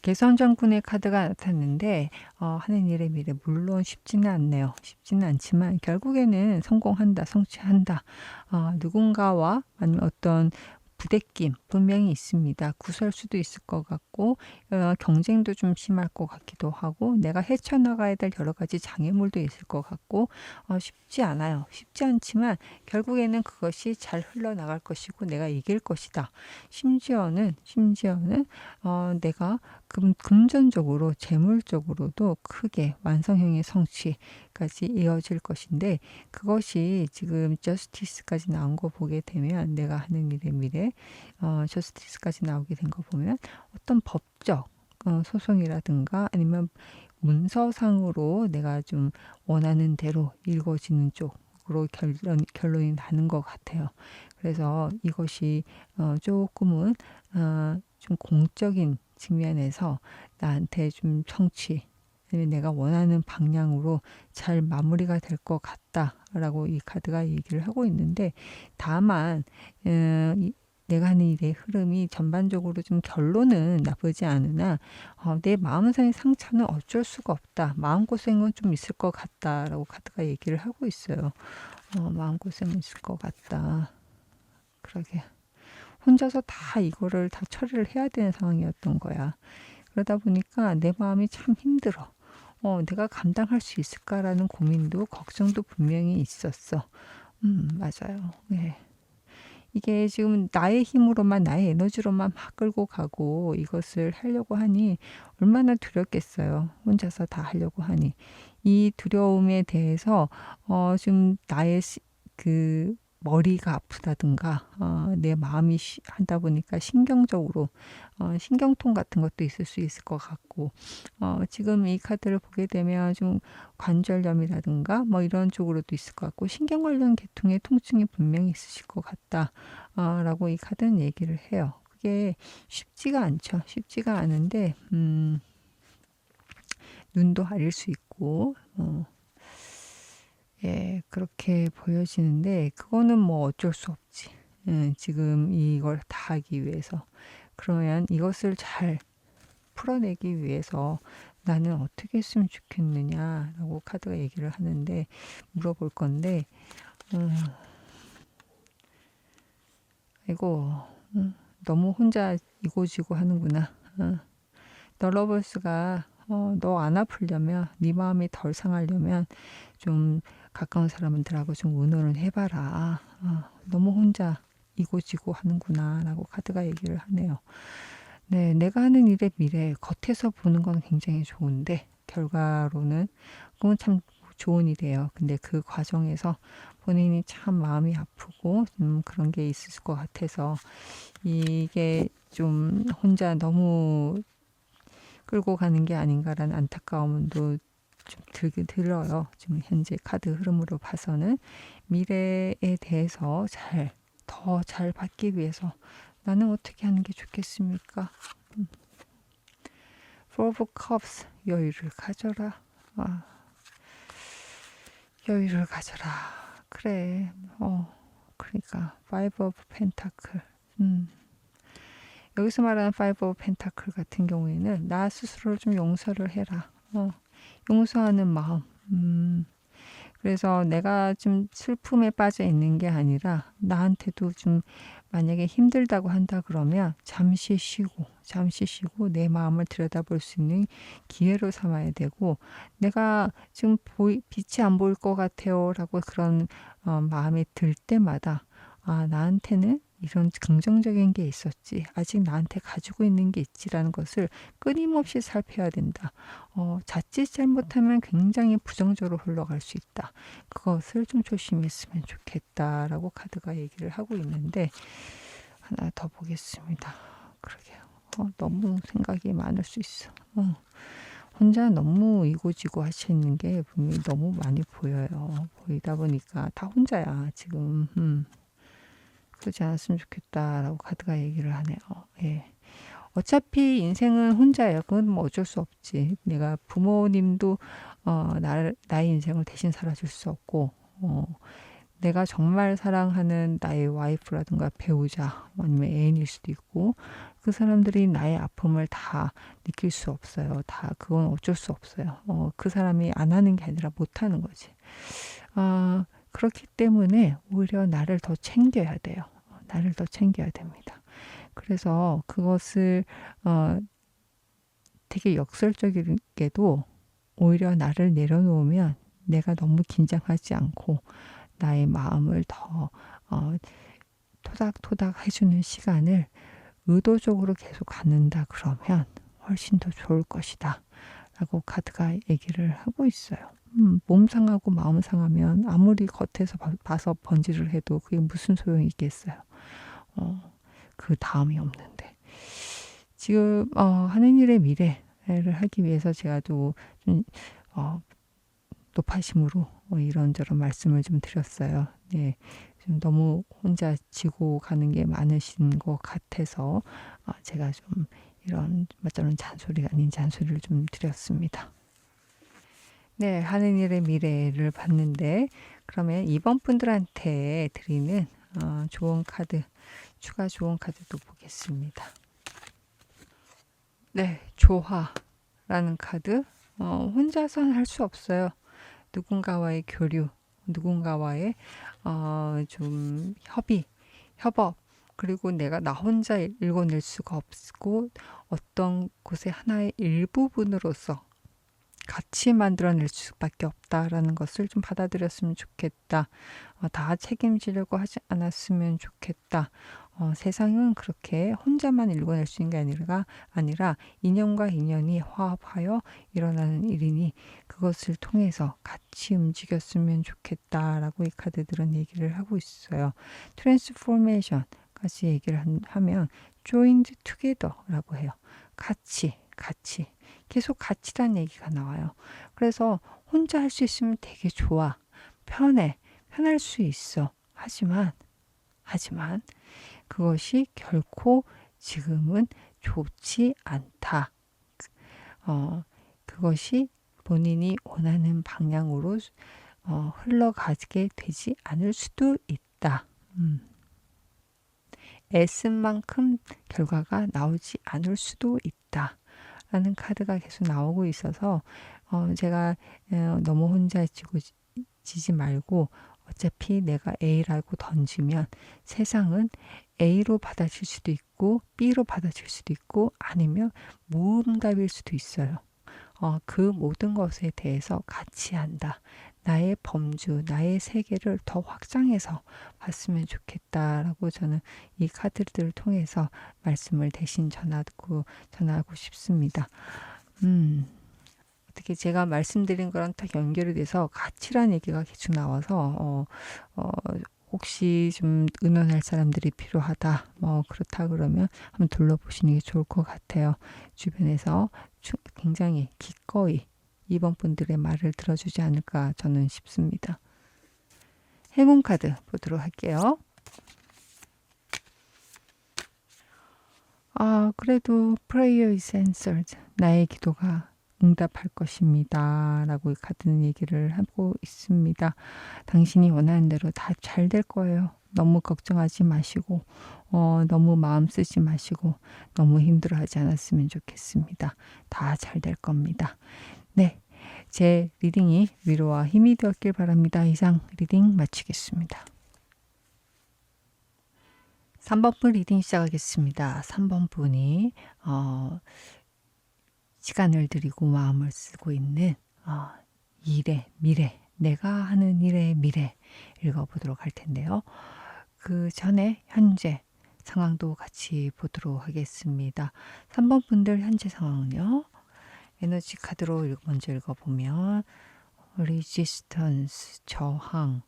개선장군의 카드가 나타났는데 하는 일의 미래 물론 쉽지는 않네요. 쉽지는 않지만 결국에는 성공한다, 성취한다. 누군가와 아니면 어떤 부대낌 분명히 있습니다. 구설 수도 있을 것 같고 경쟁도 좀 심할 것 같기도 하고 내가 헤쳐나가야 될 여러 가지 장애물도 있을 것 같고 쉽지 않아요. 쉽지 않지만 결국에는 그것이 잘 흘러나갈 것이고 내가 이길 것이다. 심지어는 내가 금전적으로 재물적으로도 크게 완성형의 성취까지 이어질 것인데 그것이 지금 저스티스까지 나온 거 보게 되면 내가 하는 일의 미래 저스티스까지 나오게 된 거 보면 어떤 법적 소송이라든가 아니면 문서상으로 내가 좀 원하는 대로 읽어지는 쪽으로 결론이 나는 것 같아요. 그래서 이것이 조금은 좀 공적인 측면에서 나한테 좀 성취 아니면 내가 원하는 방향으로 잘 마무리가 될 것 같다라고 이 카드가 얘기를 하고 있는데 다만 내가 하는 일의 흐름이 전반적으로 좀 결론은 나쁘지 않으나 내 마음상의 상처는 어쩔 수가 없다. 마음고생은 좀 있을 것 같다라고 카드가 얘기를 하고 있어요. 마음고생은 있을 것 같다. 그러게. 혼자서 다 이거를 다 처리를 해야 되는 상황이었던 거야. 그러다 보니까 내 마음이 참 힘들어. 내가 감당할 수 있을까라는 고민도 걱정도 분명히 있었어. 맞아요. 네. 이게 지금 나의 힘으로만 나의 에너지로만 막 끌고 가고 이것을 하려고 하니 얼마나 두렵겠어요. 혼자서 다 하려고 하니. 이 두려움에 대해서 지금 나의 그 머리가 아프다든가 내 마음이 하다 보니까 신경적으로 신경통 같은 것도 있을 수 있을 것 같고 지금 이 카드를 보게 되면 좀 관절염이라든가 뭐 이런 쪽으로도 있을 것 같고 신경 관련 계통의 통증이 분명히 있으실 것 같다 라고 이 카드는 얘기를 해요. 그게 쉽지가 않죠. 쉽지가 않은데 눈도 가릴 수 있고 예, 그렇게 보여지는데 그거는 뭐 어쩔 수 없지. 지금 이걸 다 하기 위해서. 그러면 이것을 잘 풀어내기 위해서 나는 어떻게 했으면 좋겠느냐라고 카드가 얘기를 하는데 물어볼 건데 아이고 너무 혼자 이고지고 하는구나. 너러버스가 너 안 아프려면 네 마음이 덜 상하려면 좀 가까운 사람들하고 좀 의논을 해봐라. 너무 혼자 이고지고 하는구나 라고 카드가 얘기를 하네요. 네, 내가 하는 일의 미래 겉에서 보는 건 굉장히 좋은데 결과로는 그건 참 좋은 일이에요. 근데 그 과정에서 본인이 참 마음이 아프고 그런 게 있을 것 같아서 이게 좀 혼자 너무 끌고 가는 게 아닌가라는 안타까움도 좀 들어요. 지금 현재 카드 흐름으로 봐서는 미래에 대해서 더 잘 받기 위해서 나는 어떻게 하는 게 좋겠습니까? Four of Cups, 여유를 가져라. 여유를 가져라. 그래. 그러니까 Five of Pentacle. 여기서 말하는 Five of Pentacle 같은 경우에는 나 스스로를 좀 용서를 해라. 용서하는 마음. 그래서 내가 좀 슬픔에 빠져 있는 게 아니라 나한테도 좀 만약에 힘들다고 한다 그러면 잠시 쉬고 내 마음을 들여다볼 수 있는 기회로 삼아야 되고 내가 지금 빛이 안 보일 것 같아요 라고 그런 마음이 들 때마다 나한테는 이런 긍정적인 게 있었지. 아직 나한테 가지고 있는 게 있지라는 것을 끊임없이 살펴야 된다. 자칫 잘못하면 굉장히 부정적으로 흘러갈 수 있다. 그것을 좀 조심했으면 좋겠다라고 카드가 얘기를 하고 있는데 하나 더 보겠습니다. 그러게요. 너무 생각이 많을 수 있어. 혼자 너무 이고지고 하시는 게 분명히 너무 많이 보여요. 보이다 보니까 다 혼자야 지금. 그러지 않았으면 좋겠다라고 카드가 얘기를 하네요. 예. 어차피 인생은 혼자예요. 그건 뭐 어쩔 수 없지. 내가 부모님도 나의 인생을 대신 살아줄 수 없고 내가 정말 사랑하는 나의 와이프라든가 배우자 아니면 애인일 수도 있고 그 사람들이 나의 아픔을 다 느낄 수 없어요. 다 그건 어쩔 수 없어요. 그 사람이 안 하는 게 아니라 못 하는 거지. 그렇기 때문에 오히려 나를 더 챙겨야 돼요. 나를 더 챙겨야 됩니다. 그래서 그것을 되게 역설적이게도 오히려 나를 내려놓으면 내가 너무 긴장하지 않고 나의 마음을 더 토닥토닥 해주는 시간을 의도적으로 계속 갖는다 그러면 훨씬 더 좋을 것이다 라고 카드가 얘기를 하고 있어요. 몸 상하고 마음 상하면 아무리 겉에서 봐서 번지를 해도 그게 무슨 소용이 있겠어요. 그 다음이 없는데. 지금 하는 일의 미래를 하기 위해서 제가 또 좀 높아심으로 이런저런 말씀을 좀 드렸어요. 네, 좀 너무 혼자 지고 가는 게 많으신 것 같아서 제가 좀 이런 저런 잔소리가 아닌 잔소리를 좀 드렸습니다. 네, 하는 일의 미래를 봤는데 그러면 이번 분들한테 드리는 좋은 카드, 추가 좋은 카드도 보겠습니다. 네, 조화라는 카드. 혼자서는 할 수 없어요. 누군가와의 교류, 누군가와의 좀 협업, 그리고 내가 나 혼자 읽어낼 수가 없고 어떤 곳의 하나의 일부분으로서 같이 만들어낼 수밖에 없다라는 것을 좀 받아들였으면 좋겠다. 다 책임지려고 하지 않았으면 좋겠다. 세상은 그렇게 혼자만 읽어낼 수 있는 게 아니라 인연과 인연이 화합하여 일어나는 일이니 그것을 통해서 같이 움직였으면 좋겠다라고 이 카드들은 얘기를 하고 있어요. 트랜스포메이션까지 얘기를 하면 joined together라고 해요. 같이 계속 같이란 얘기가 나와요. 그래서 혼자 할 수 있으면 되게 좋아. 편할 수 있어. 하지만 그것이 결코 지금은 좋지 않다. 그것이 본인이 원하는 방향으로 흘러가게 되지 않을 수도 있다. 애쓴 만큼 결과가 나오지 않을 수도 있다. 라는 카드가 계속 나오고 있어서 제가 너무 혼자 지지 말고 어차피 내가 A라고 던지면 세상은 A로 받아칠 수도 있고 B로 받아칠 수도 있고 아니면 무응답일 수도 있어요. 그 모든 것에 대해서 같이 한다. 나의 범주, 나의 세계를 더 확장해서 봤으면 좋겠다라고 저는 이 카드들을 통해서 말씀을 대신 전하고 싶습니다. 어떻게 제가 말씀드린 거랑 딱 연결이 돼서 가치란 얘기가 계속 나와서 혹시 좀 의논할 사람들이 필요하다. 그렇다 그러면 한번 둘러보시는 게 좋을 것 같아요. 주변에서 굉장히 기꺼이 이번 분들의 말을 들어주지 않을까 저는 싶습니다. 행운 카드 보도록 할게요. 그래도 prayer is answered. 나의 기도가 응답할 것입니다. 라고 이 카드는 얘기를 하고 있습니다. 당신이 원하는 대로 다 잘 될 거예요. 너무 걱정하지 마시고 너무 마음 쓰지 마시고 너무 힘들어하지 않았으면 좋겠습니다. 다 잘 될 겁니다. 네, 제 리딩이 위로와 힘이 되었길 바랍니다. 이상 리딩 마치겠습니다. 3번 분 리딩 시작하겠습니다. 3번 분이 시간을 들이고 마음을 쓰고 있는 일의 미래, 내가 하는 일의 미래 읽어보도록 할 텐데요. 그 전에 현재 상황도 같이 보도록 하겠습니다. 3번 분들 현재 상황은요. 에너지 카드로 먼저 읽어보면 resistance, 저항,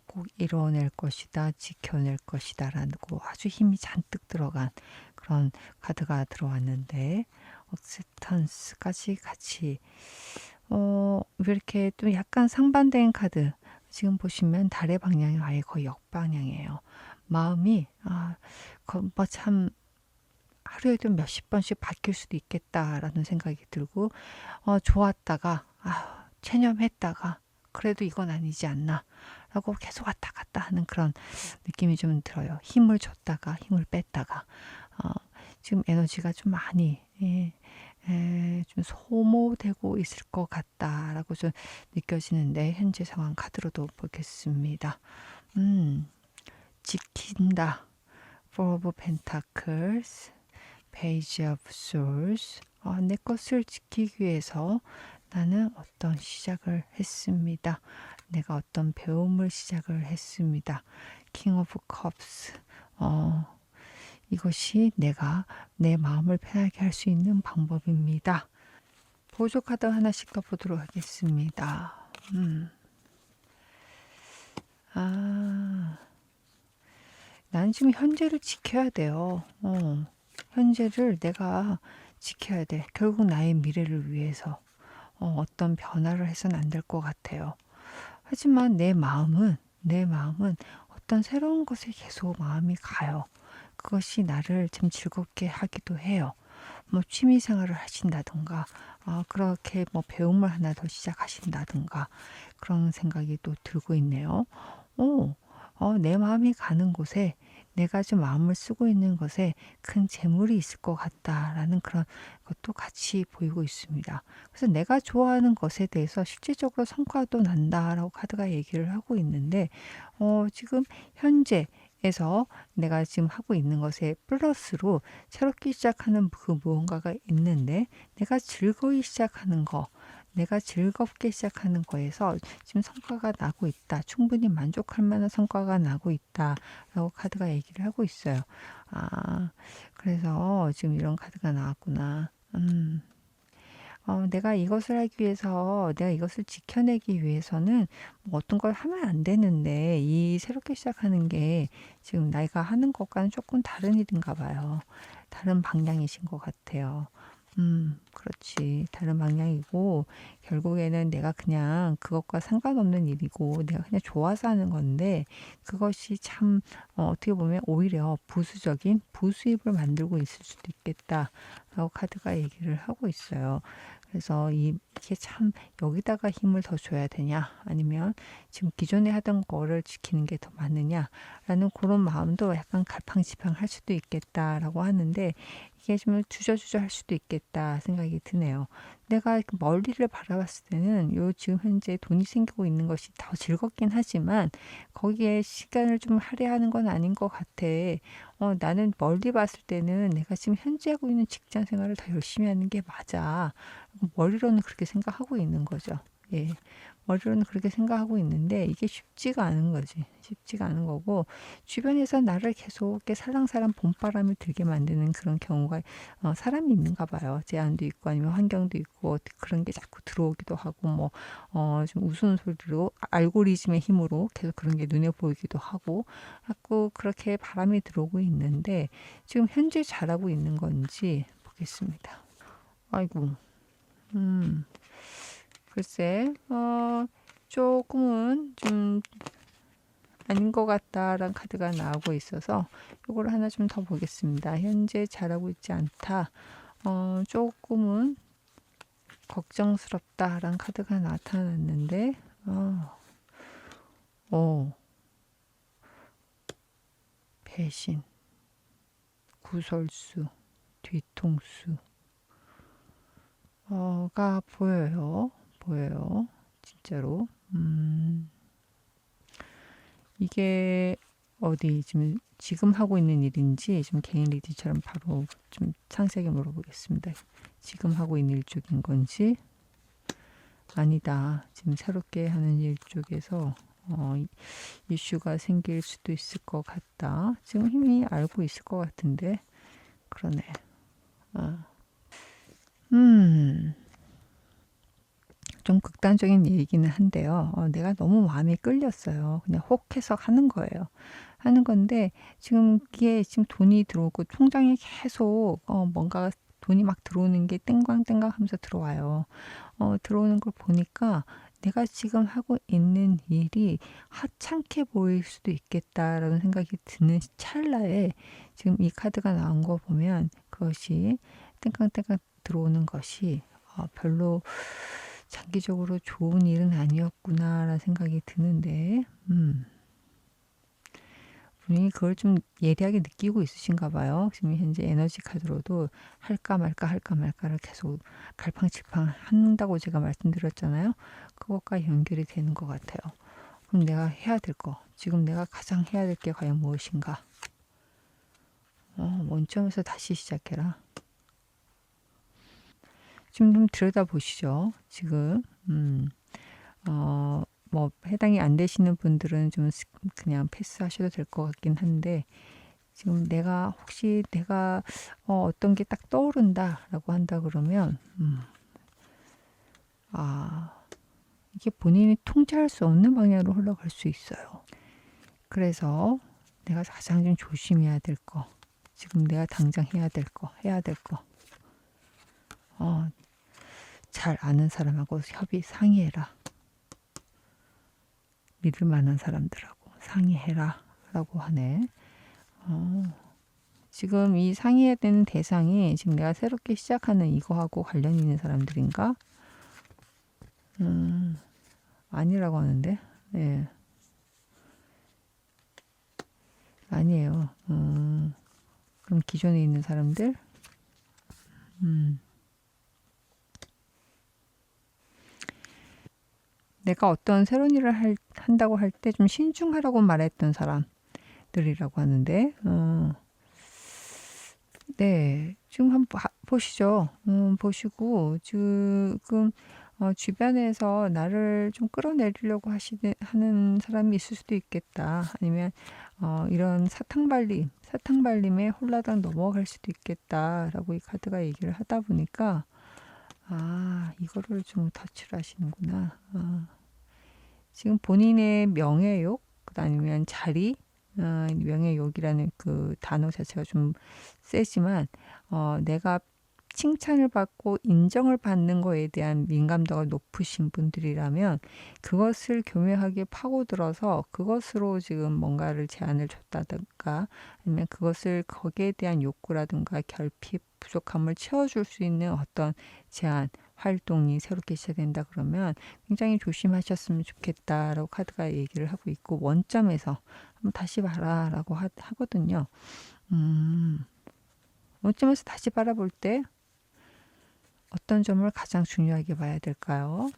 꼭 이뤄낼 것이다, 지켜낼 것이다 라고 아주 힘이 잔뜩 들어간 그런 카드가 들어왔는데 acceptance까지 같이 이렇게 또 약간 상반된 카드 지금 보시면 달의 방향이 아예 거의 역방향이에요. 마음이 참 하루에도 몇십 번씩 바뀔 수도 있겠다라는 생각이 들고 좋았다가 체념했다가 그래도 이건 아니지 않나 라고 계속 왔다 갔다 하는 그런 느낌이 좀 들어요. 힘을 줬다가 힘을 뺐다가 지금 에너지가 좀 많이 좀 소모되고 있을 것 같다라고 좀 느껴지는데 현재 상황 카드로도 보겠습니다. 지킨다. Four of Pentacles, Page of Swords. 내 것을 지키기 위해서 나는 어떤 시작을 했습니다. 내가 어떤 배움을 시작을 했습니다. King of Cups. 이것이 내가 내 마음을 편하게 할 수 있는 방법입니다. 보조 카드 하나씩 더 보도록 하겠습니다. 난 지금 현재를 지켜야 돼요. 현재를 내가 지켜야 돼. 결국 나의 미래를 위해서 어떤 변화를 해서는 안 될 것 같아요. 하지만 내 마음은 어떤 새로운 것에 계속 마음이 가요. 그것이 나를 좀 즐겁게 하기도 해요. 뭐 취미 생활을 하신다든가 그렇게 뭐 배움을 하나 더 시작하신다든가 그런 생각이 또 들고 있네요. 내 마음이 가는 곳에 내가 좀 마음을 쓰고 있는 것에 큰 재물이 있을 것 같다라는 그런 것도 같이 보이고 있습니다. 그래서 내가 좋아하는 것에 대해서 실질적으로 성과도 난다라고 카드가 얘기를 하고 있는데 지금 현재에서 내가 지금 하고 있는 것에 플러스로 새롭게 시작하는 그 무언가가 있는데 내가 즐거이 시작하는 거 내가 즐겁게 시작하는 거에서 지금 성과가 나고 있다. 충분히 만족할 만한 성과가 나고 있다. 라고 카드가 얘기를 하고 있어요. 그래서 지금 이런 카드가 나왔구나. 내가 이것을 하기 위해서, 내가 이것을 지켜내기 위해서는 뭐 어떤 걸 하면 안 되는데, 이 새롭게 시작하는 게 지금 내가 하는 것과는 조금 다른 일인가 봐요. 다른 방향이신 것 같아요. 그렇지. 다른 방향이고, 결국에는 내가 그냥 그것과 상관없는 일이고, 내가 그냥 좋아서 하는 건데, 그것이 참, 어떻게 보면 오히려 부수적인 부수입을 만들고 있을 수도 있겠다. 라고 카드가 얘기를 하고 있어요. 그래서 이게 참 여기다가 힘을 더 줘야 되냐, 아니면 지금 기존에 하던 거를 지키는 게 더 맞느냐라는 그런 마음도 약간 갈팡질팡할 수도 있겠다라고 하는데, 이게 좀 주저주저 할 수도 있겠다 생각이 드네요. 내가 멀리를 바라봤을 때는 요 지금 현재 돈이 생기고 있는 것이 더 즐겁긴 하지만 거기에 시간을 좀 할애하는 건 아닌 것 같아. 나는 멀리 봤을 때는 내가 지금 현재 하고 있는 직장 생활을 더 열심히 하는 게 맞아. 머리로는 그렇게 생각하고 있는 거죠. 예. 머리로는 그렇게 생각하고 있는데 이게 쉽지가 않은 거지. 쉽지가 않은 거고, 주변에서 나를 계속 이렇게 살랑살랑 봄바람이 들게 만드는 그런 경우가 사람이 있는가 봐요. 제한도 있고 아니면 환경도 있고 그런 게 자꾸 들어오기도 하고 좀 우스운 소리로 알고리즘의 힘으로 계속 그런 게 눈에 보이기도 하고 자꾸 그렇게 바람이 들어오고 있는데, 지금 현재 잘하고 있는 건지 보겠습니다. 아이고. 글쎄, 조금은 좀 아닌 것 같다라는 카드가 나오고 있어서 이걸 하나 좀 더 보겠습니다. 현재 잘하고 있지 않다. 조금은 걱정스럽다라는 카드가 나타났는데, 배신, 구설수, 뒤통수, 가 보여요. 진짜로. 이게 어디 지금 하고 있는 일인지 좀 개인 리딩처럼 바로 좀 상세하게 물어보겠습니다. 지금 하고 있는 일 쪽인 건지, 아니다, 지금 새롭게 하는 일 쪽에서 이슈가 생길 수도 있을 것 같다. 지금 이미 알고 있을 것 같은데, 그러네. 좀 극단적인 얘기는 한데요. 내가 너무 마음이 끌렸어요. 그냥 혹해서 하는 거예요. 하는 건데, 지금 이게 지금 돈이 들어오고 통장에 계속 뭔가 돈이 막 들어오는 게 땡광땡광 하면서 들어와요. 들어오는 걸 보니까 내가 지금 하고 있는 일이 하찮게 보일 수도 있겠다라는 생각이 드는 찰나에 지금 이 카드가 나온 거 보면 그것이 땡깡땡깡 들어오는 것이 별로 장기적으로 좋은 일은 아니었구나라는 생각이 드는데, 분이 그걸 좀 예리하게 느끼고 있으신가 봐요. 지금 현재 에너지 카드로도 할까 말까 할까 말까를 계속 갈팡질팡 한다고 제가 말씀드렸잖아요. 그것과 연결이 되는 것 같아요. 그럼 내가 해야 될 거, 지금 내가 가장 해야 될 게 과연 무엇인가? 원점에서 다시 시작해라. 지금 좀 들여다보시죠. 지금 뭐 해당이 안 되시는 분들은 좀 그냥 패스하셔도 될 것 같긴 한데, 지금 혹시 내가 어떤 게 딱 떠오른다라고 한다 그러면 이게 본인이 통제할 수 없는 방향으로 흘러갈 수 있어요. 그래서 내가 가장 좀 조심해야 될 거, 지금 내가 당장 해야 될 거, 잘 아는 사람하고 상의해라. 믿을 만한 사람들하고 상의해라 라고 하네. 지금 이 상의해야 되는 대상이 지금 내가 새롭게 시작하는 이거하고 관련 있는 사람들인가? 아니라고 하는데. 네. 아니에요. 그럼 기존에 있는 사람들? 내가 어떤 새로운 일을 한다고 할 때 좀 신중하라고 말했던 사람들이라고 하는데, 네, 지금 한번 보시죠. 보시고 지금 주변에서 나를 좀 끌어내리려고 하는 사람이 있을 수도 있겠다. 아니면 이런 사탕발림에 홀라당 넘어갈 수도 있겠다라고 이 카드가 얘기를 하다 보니까, 이거를 좀 터치를 하시는구나. 지금 본인의 명예욕, 아니면 자리, 명예욕이라는 그 단어 자체가 좀 세지만, 내가 칭찬을 받고 인정을 받는 거에 대한 민감도가 높으신 분들이라면 그것을 교묘하게 파고들어서 그것으로 지금 뭔가를 제안을 줬다든가, 아니면 거기에 대한 욕구라든가 결핍, 부족함을 채워줄 수 있는 어떤 제안, 활동이 새롭게 시작된다 그러면 굉장히 조심하셨으면 좋겠다라고 카드가 얘기를 하고 있고, 원점에서 한번 다시 봐라 라고 하거든요. 원점에서 다시 바라볼 때 어떤 점을 가장 중요하게 봐야 될까요?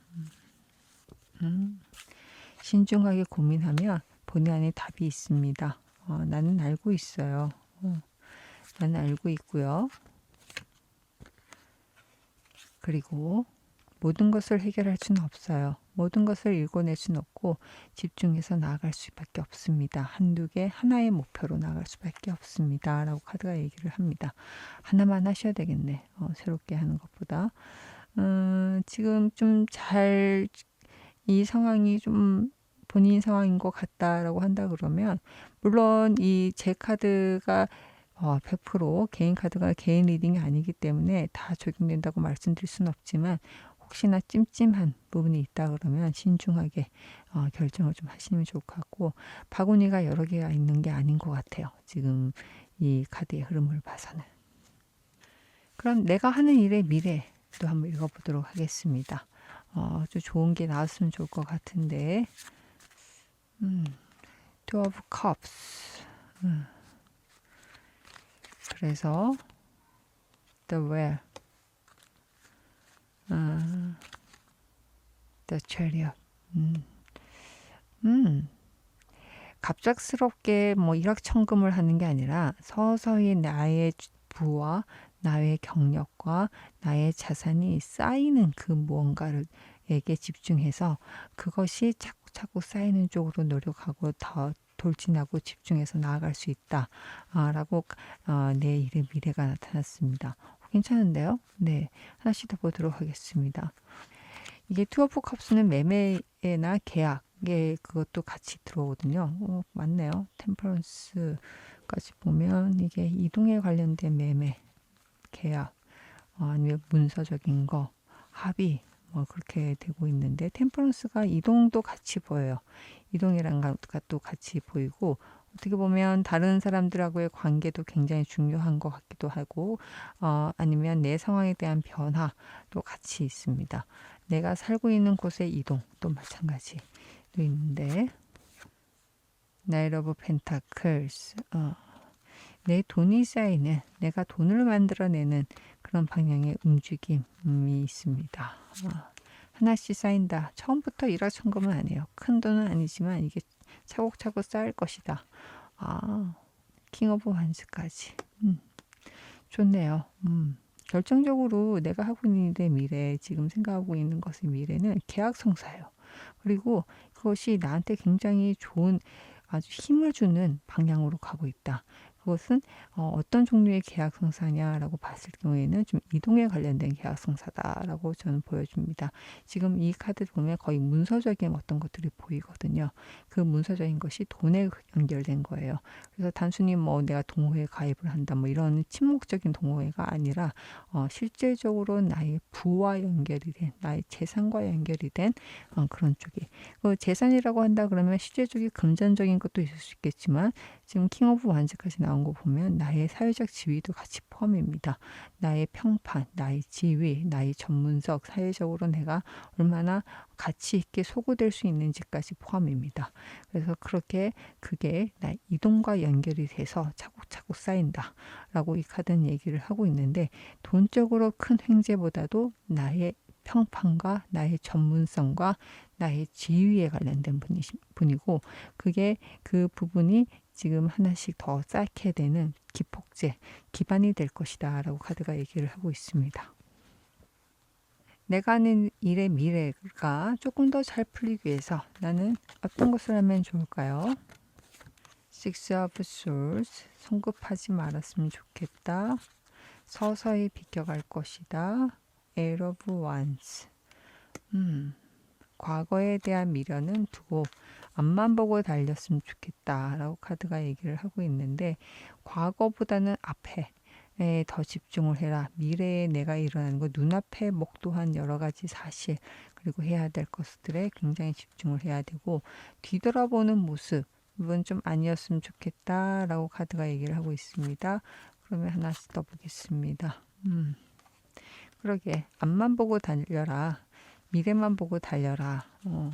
신중하게 고민하면 본의 아닌 답이 있습니다. 나는 알고 있어요. 나는 알고 있고요. 그리고 모든 것을 해결할 수는 없어요. 모든 것을 읽어낼 수는 없고 집중해서 나아갈 수밖에 없습니다. 하나의 목표로 나아갈 수밖에 없습니다. 라고 카드가 얘기를 합니다. 하나만 하셔야 되겠네. 새롭게 하는 것보다. 지금 이 상황이 좀 본인 상황인 것 같다라고 한다 그러면, 물론 이 제 카드가 100% 개인 카드가 개인 리딩이 아니기 때문에 다 적용된다고 말씀드릴 수는 없지만, 혹시나 찜찜한 부분이 있다 그러면 신중하게 결정을 좀 하시면 좋을 것 같고, 바구니가 여러 개가 있는 게 아닌 것 같아요. 지금 이 카드의 흐름을 봐서는. 그럼 내가 하는 일의 미래도 한번 읽어보도록 하겠습니다. 좀 좋은 게 나왔으면 좋을 것 같은데, Two of Cups. 그래서 The Well, The Chariot. 갑작스럽게 뭐 일확천금을 하는 게 아니라 서서히 나의 부와 나의 경력과 나의 자산이 쌓이는 그 무언가에게 집중해서 그것이 차곡차곡 쌓이는 쪽으로 노력하고 더 돌진하고 집중해서 나아갈 수 있다 라고 내 일의 미래가 나타났습니다. 괜찮은데요? 네, 하나씩 더 보도록 하겠습니다. 이게 투 오브 컵스는 매매나 계약에 그것도 같이 들어오거든요. 맞네요. 템퍼런스까지 보면 이게 이동에 관련된 매매, 계약, 아니면 문서적인 거, 합의, 뭐 그렇게 되고 있는데, 템퍼런스가 이동도 같이 보여요. 이동이란 것도 같이 보이고, 어떻게 보면 다른 사람들하고의 관계도 굉장히 중요한 것 같기도 하고, 아니면 내 상황에 대한 변화도 같이 있습니다. 내가 살고 있는 곳의 이동도 마찬가지도 있는데, 나이트 오브 펜타클스. 내 돈이 쌓이는, 내가 돈을 만들어내는 그런 방향의 움직임이 있습니다. 하나씩 쌓인다. 처음부터 일확천금은 아니에요. 큰 돈은 아니지만 이게 차곡차곡 쌓일 것이다. 킹 오브 환즈까지. 좋네요. 결정적으로 내가 하고 있는 일의 미래, 지금 생각하고 있는 것의 미래는 계약성사예요. 그리고 그것이 나한테 굉장히 좋은, 아주 힘을 주는 방향으로 가고 있다. 그것은 어떤 종류의 계약성사냐라고 봤을 경우에는 좀 이동에 관련된 계약성사다라고 저는 보여줍니다. 지금 이 카드 보면 거의 문서적인 어떤 것들이 보이거든요. 그 문서적인 것이 돈에 연결된 거예요. 그래서 단순히 뭐 내가 동호회에 가입을 한다 뭐 이런 침묵적인 동호회가 아니라 실질적으로 나의 부와 연결이 된, 나의 재산과 연결이 된 그런 쪽이. 재산이라고 한다 그러면 실질적인 금전적인 것도 있을 수 있겠지만 지금 킹 오브 완즈까지 나온 거 보면 나의 사회적 지위도 같이 포함입니다. 나의 평판, 나의 지위, 나의 전문성, 사회적으로 내가 얼마나 가치 있게 소구될 수 있는지까지 포함입니다. 그래서 그렇게 그게 나의 이동과 연결이 돼서 차곡차곡 쌓인다 라고 이 카드는 얘기를 하고 있는데, 돈적으로 큰 횡재보다도 나의 평판과 나의 전문성과 나의 지위에 관련된 분이고, 그게 그 부분이 지금 하나씩 더 쌓게 되는 기폭제, 기반이 될 것이다 라고 카드가 얘기를 하고 있습니다. 내가 하는 일의 미래가 조금 더 잘 풀리기 위해서 나는 어떤 것을 하면 좋을까요? Six of Swords, 성급하지 말았으면 좋겠다. 서서히 비껴갈 것이다. Eight of Wands, 과거에 대한 미련은 두고 앞만 보고 달렸으면 좋겠다 라고 카드가 얘기를 하고 있는데, 과거보다는 앞에 더 집중을 해라. 미래에 내가 일어나는 거, 눈앞에 목도한 여러 가지 사실, 그리고 해야 될 것들에 굉장히 집중을 해야 되고, 뒤돌아보는 모습은 좀 아니었으면 좋겠다 라고 카드가 얘기를 하고 있습니다. 그러면 하나씩 더 보겠습니다. 그러게, 앞만 보고 달려라. 미래만 보고 달려라.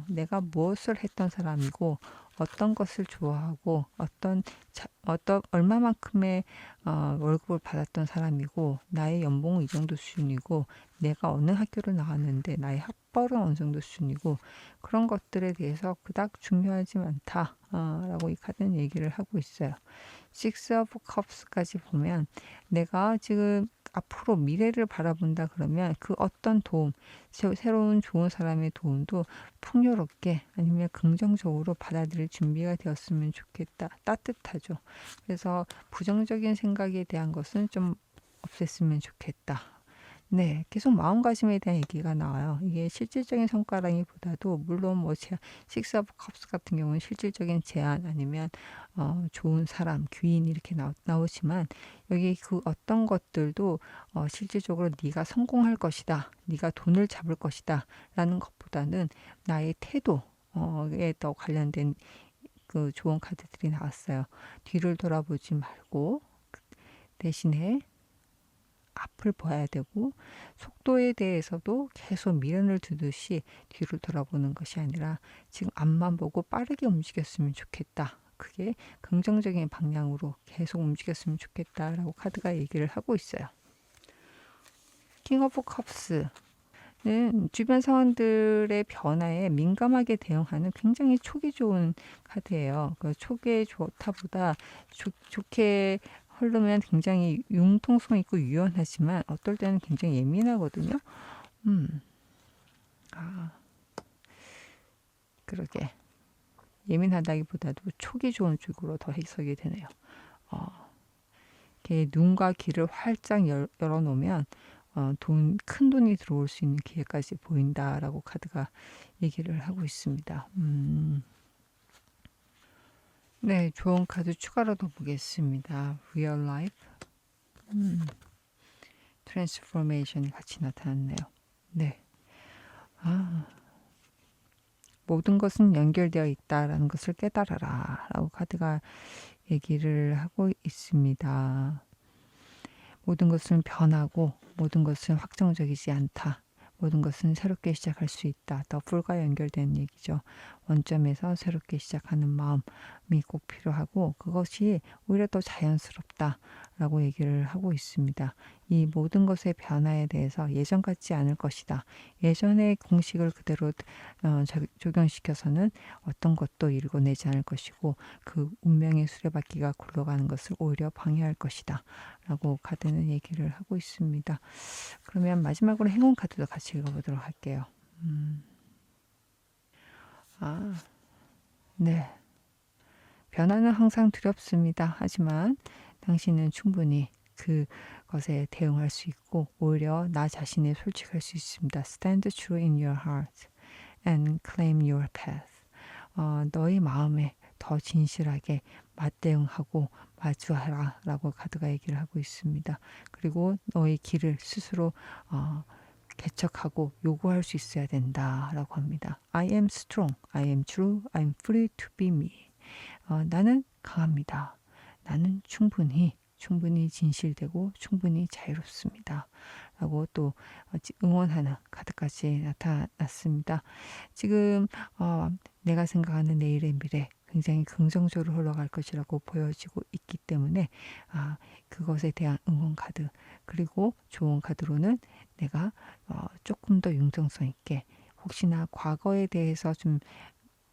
내가 무엇을 했던 사람이고, 어떤 것을 좋아하고, 어떤 얼마만큼의 월급을 받았던 사람이고, 나의 연봉은 이 정도 수준이고, 내가 어느 학교를 나왔는데 나의 학벌은 어느 정도 수준이고, 그런 것들에 대해서 그닥 중요하지 않다 라고 이 카드는 얘기를 하고 있어요. Six of Cups까지 보면 내가 지금 앞으로 미래를 바라본다 그러면 그 어떤 도움, 새로운 좋은 사람의 도움도 풍요롭게 아니면 긍정적으로 받아들일 준비가 되었으면 좋겠다. 따뜻하죠. 그래서 부정적인 생각에 대한 것은 좀 없앴으면 좋겠다. 네, 계속 마음가짐에 대한 얘기가 나와요. 이게 실질적인 성과라기보다도 물론 뭐 식스 오브 컵스 같은 경우는 실질적인 제안 아니면 좋은 사람, 귀인 이렇게 나오지만, 여기 그 어떤 것들도 실질적으로 네가 성공할 것이다, 네가 돈을 잡을 것이다 라는 것보다는 나의 태도에 더 관련된 그 좋은 카드들이 나왔어요. 뒤를 돌아보지 말고 대신에 앞을 봐야 되고, 속도에 대해서도 계속 미련을 두듯이 뒤를 돌아보는 것이 아니라 지금 앞만 보고 빠르게 움직였으면 좋겠다. 그게 긍정적인 방향으로 계속 움직였으면 좋겠다라고 카드가 얘기를 하고 있어요. 킹 오브 컵스는 주변 상황들의 변화에 민감하게 대응하는 굉장히 촉이 좋은 카드예요. 그 촉에 좋다보다 좋게 흐르면 굉장히 융통성 있고 유연하지만 어떨 때는 굉장히 예민하거든요. 그러게, 예민하다기보다도 촉이 좋은 쪽으로 더 해석이 되네요. 이렇게 눈과 귀를 활짝 열어놓으면 큰 돈이 들어올 수 있는 기회까지 보인다라고 카드가 얘기를 하고 있습니다. 네, 좋은 카드 추가로 더 보겠습니다. Real Life, Transformation이 같이 나타났네요. 네, 모든 것은 연결되어 있다라는 것을 깨달아라 라고 카드가 얘기를 하고 있습니다. 모든 것은 변하고 모든 것은 확정적이지 않다. 모든 것은 새롭게 시작할 수 있다. 더 풀과 연결된 얘기죠. 원점에서 새롭게 시작하는 마음이 꼭 필요하고 그것이 오히려 더 자연스럽다라고 얘기를 하고 있습니다. 이 모든 것의 변화에 대해서 예전 같지 않을 것이다. 예전의 공식을 그대로 적용시켜서는 어떤 것도 이루어내지 않을 것이고 그 운명의 수레바퀴가 굴러가는 것을 오히려 방해할 것이다. 라고 카드는 얘기를 하고 있습니다. 그러면 마지막으로 행운 카드도 같이 읽어보도록 할게요. 네. 변화는 항상 두렵습니다. 하지만 당신은 충분히 그것에 대응할 수 있고 오히려 나 자신에 솔직할 수 있습니다. Stand true in your heart and claim your path. 너의 마음에 더 진실하게 맞대응하고 마주하라 라고 카드가 얘기를 하고 있습니다. 그리고 너의 길을 스스로 개척하고 요구할 수 있어야 된다라고 합니다. I am strong, I am true, I am free to be me. 나는 강합니다. 나는 충분히 진실되고 충분히 자유롭습니다. 라고 또 응원하는 카드까지 나타났습니다. 지금 내가 생각하는 내일의 미래 굉장히 긍정적으로 흘러갈 것이라고 보여지고 있기 때문에 그것에 대한 응원 카드 그리고 좋은 카드로는 내가 조금 더 융통성 있게 혹시나 과거에 대해서 좀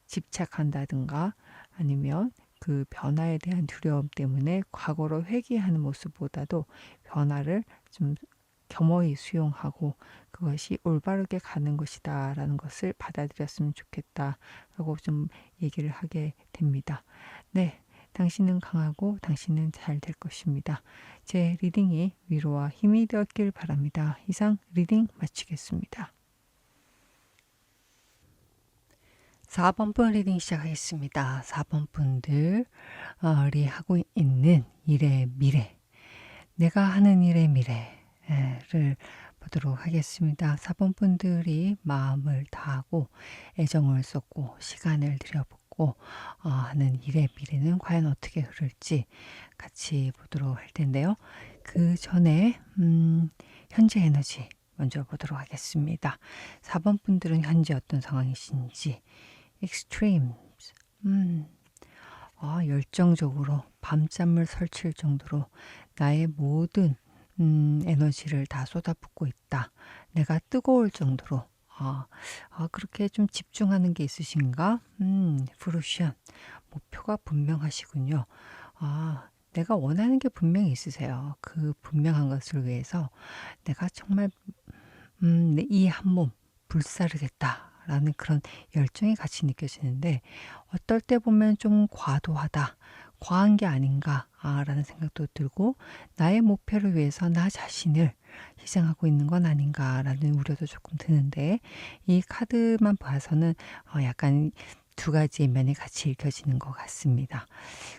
집착한다든가 아니면 그 변화에 대한 두려움 때문에 과거로 회귀하는 모습보다도 변화를 좀 겸허히 수용하고 그것이 올바르게 가는 것이다 라는 것을 받아들였으면 좋겠다라고 좀 얘기를 하게 됩니다. 네, 당신은 강하고 당신은 잘 될 것입니다. 제 리딩이 위로와 힘이 되었길 바랍니다. 이상 리딩 마치겠습니다. 4번 분 리딩 시작하겠습니다. 4번 분들이 하고 있는 일의 미래, 내가 하는 일의 미래를 보도록 하겠습니다. 4번 분들이 마음을 다하고 애정을 쏟고 시간을 들여붓고 하는 일의 미래는 과연 어떻게 흐를지 같이 보도록 할 텐데요. 그 전에 현재 에너지 먼저 보도록 하겠습니다. 4번 분들은 현재 어떤 상황이신지 extremes. 열정적으로 밤잠을 설칠 정도로 나의 모든 에너지를 다 쏟아붓고 있다. 내가 뜨거울 정도로 그렇게 좀 집중하는 게 있으신가? 프루션. 목표가 분명하시군요. 내가 원하는 게 분명히 있으세요. 그 분명한 것을 위해서 내가 정말 이 한 몸 불사르겠다라는 그런 열정이 같이 느껴지는데 어떨 때 보면 좀 과도하다. 과한 게 아닌가라는 생각도 들고 나의 목표를 위해서 나 자신을 희생하고 있는 건 아닌가라는 우려도 조금 드는데 이 카드만 봐서는 약간 두 가지의 면이 같이 읽혀지는 것 같습니다.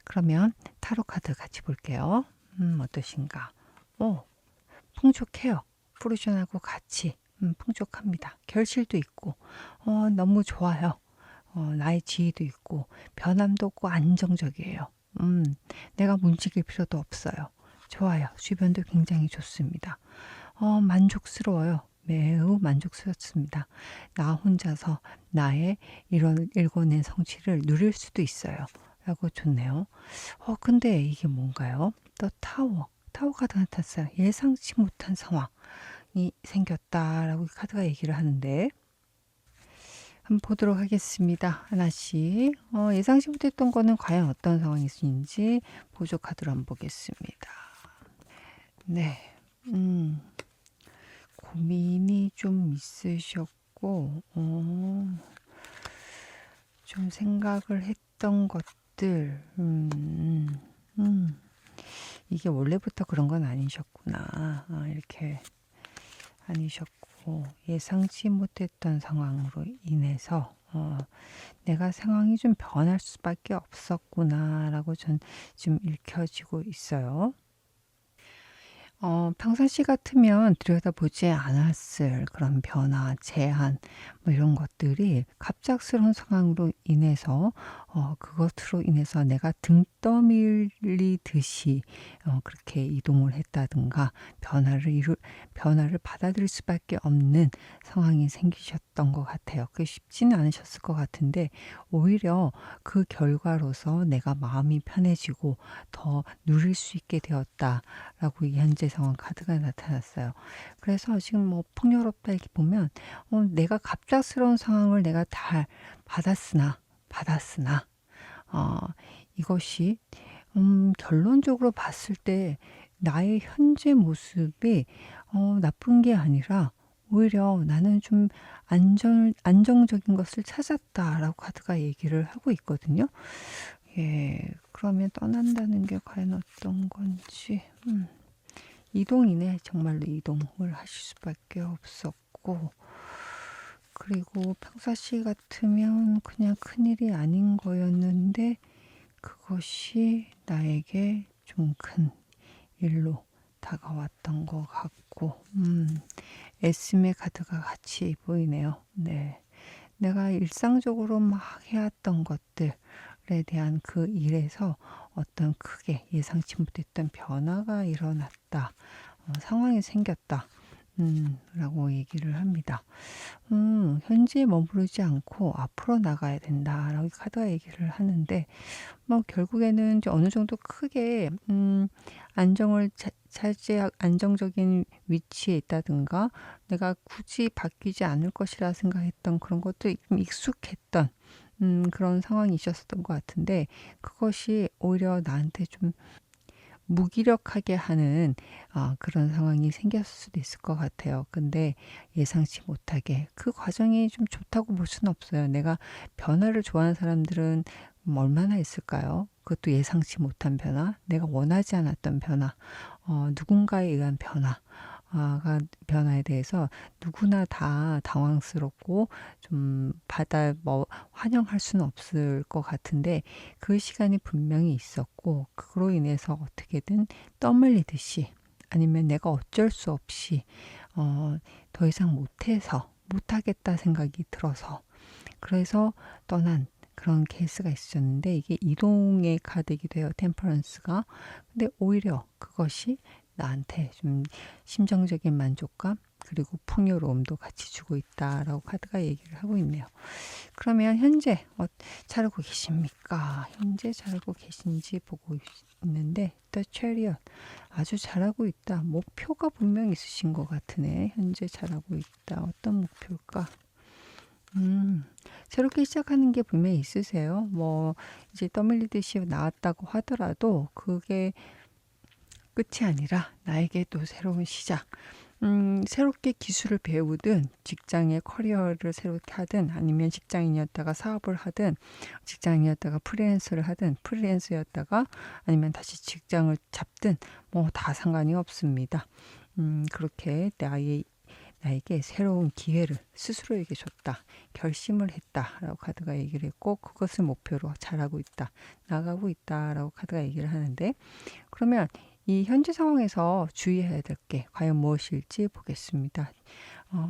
그러면 타로 카드 같이 볼게요. 어떠신가? 풍족해요. 프루션하고 같이 풍족합니다. 결실도 있고 너무 좋아요. 나의 지위도 있고 변함도 없고 안정적이에요. 내가 움직일 필요도 없어요. 좋아요. 주변도 굉장히 좋습니다. 만족스러워요. 매우 만족스럽습니다. 나 혼자서 나의 이런 읽어낸 성취를 누릴 수도 있어요. 라고 좋네요. 근데 이게 뭔가요? 또 타워가 나타났어요. 예상치 못한 상황이 생겼다라고 카드가 얘기를 하는데 한번 보도록 하겠습니다. 하나씩 예상치 못했던 거는 과연 어떤 상황이신지 보조 카드로 한번 보겠습니다. 네, 고민이 좀 있으셨고 좀 생각을 했던 것들 이게 원래부터 그런 건 아니셨구나. 이렇게 아니셨고 예상치 못했던 상황으로 인해서 내가 상황이 좀 변할 수밖에 없었구나라고 전 좀 읽혀지고 있어요. 평상시 같으면 들여다보지 않았을 그런 변화, 제한 뭐 이런 것들이 갑작스러운 상황으로 인해서 그것으로 인해서 내가 등 떠밀리듯이 그렇게 이동을 했다든가 변화를 받아들일 수밖에 없는 상황이 생기셨던 것 같아요. 그게 쉽지는 않으셨을 것 같은데 오히려 그 결과로서 내가 마음이 편해지고 더 누릴 수 있게 되었다라고 이 현재 상황 카드가 나타났어요. 그래서 지금 뭐 풍요롭다 이렇게 보면 내가 갑작스러운 상황을 내가 다 받았으나 어 이것이 결론적으로 봤을 때 나의 현재 모습이 나쁜 게 아니라 오히려 나는 좀 안정적인 것을 찾았다라고 카드가 얘기를 하고 있거든요. 예, 그러면 떠난다는 게 과연 어떤 건지. 이동이네. 정말로 이동을 하실 수밖에 없었고, 그리고 평상시 같으면 그냥 큰일이 아닌 거였는데 그것이 나에게 좀 큰 일로 다가왔던 것 같고, 애씀의 카드가 같이 보이네요. 네. 내가 일상적으로 막 해왔던 것들에 대한 그 일에서 어떤 크게 예상치 못했던 변화가 일어났다. 상황이 생겼다. 라고 얘기를 합니다. 현재에 머무르지 않고 앞으로 나가야 된다라고 이 카드가 얘기를 하는데 뭐 결국에는 이제 어느 정도 크게 안정을 차지하 안정적인 위치에 있다든가 내가 굳이 바뀌지 않을 것이라 생각했던 그런 것도 좀 익숙했던 그런 상황이 있었던 것 같은데 그것이 오히려 나한테 좀 무기력하게 하는 그런 상황이 생겼을 수도 있을 것 같아요. 근데 예상치 못하게 그 과정이 좀 좋다고 볼 수는 없어요. 내가 변화를 좋아하는 사람들은 얼마나 있을까요? 그것도 예상치 못한 변화, 내가 원하지 않았던 변화, 누군가에 의한 변화에 대해서 누구나 다 당황스럽고 좀 환영할 수는 없을 것 같은데 그 시간이 분명히 있었고 그로 인해서 어떻게든 떠밀리듯이 아니면 내가 어쩔 수 없이 더 이상 못하겠다 생각이 들어서 그래서 떠난 그런 케이스가 있었는데 이게 이동의 카드이기도 해요. 템퍼런스가. 근데 오히려 그것이 나한테 좀 심정적인 만족감 그리고 풍요로움도 같이 주고 있다라고 카드가 얘기를 하고 있네요. 그러면 현재 잘하고 계십니까? 현재 잘하고 계신지 보고 있는데 The Chariot 아주 잘하고 있다. 목표가 분명히 있으신 것 같으네. 현재 잘하고 있다. 어떤 목표일까? 새롭게 시작하는 게 분명히 있으세요. 뭐 이제 떠밀리듯이 나왔다고 하더라도 그게 끝이 아니라 나에게 또 새로운 시작. 새롭게 기술을 배우든 직장의 커리어를 새롭게 하든 아니면 직장인이었다가 사업을 하든 직장인이었다가 프리랜서를 하든 프리랜서였다가 아니면 다시 직장을 잡든 뭐 다 상관이 없습니다. 그렇게 나에게 새로운 기회를 스스로에게 줬다. 결심을 했다라고 카드가 얘기를 했고 그것을 목표로 잘하고 있다. 나가고 있다라고 카드가 얘기를 하는데 그러면 이 현재 상황에서 주의해야 될 게 과연 무엇일지 보겠습니다.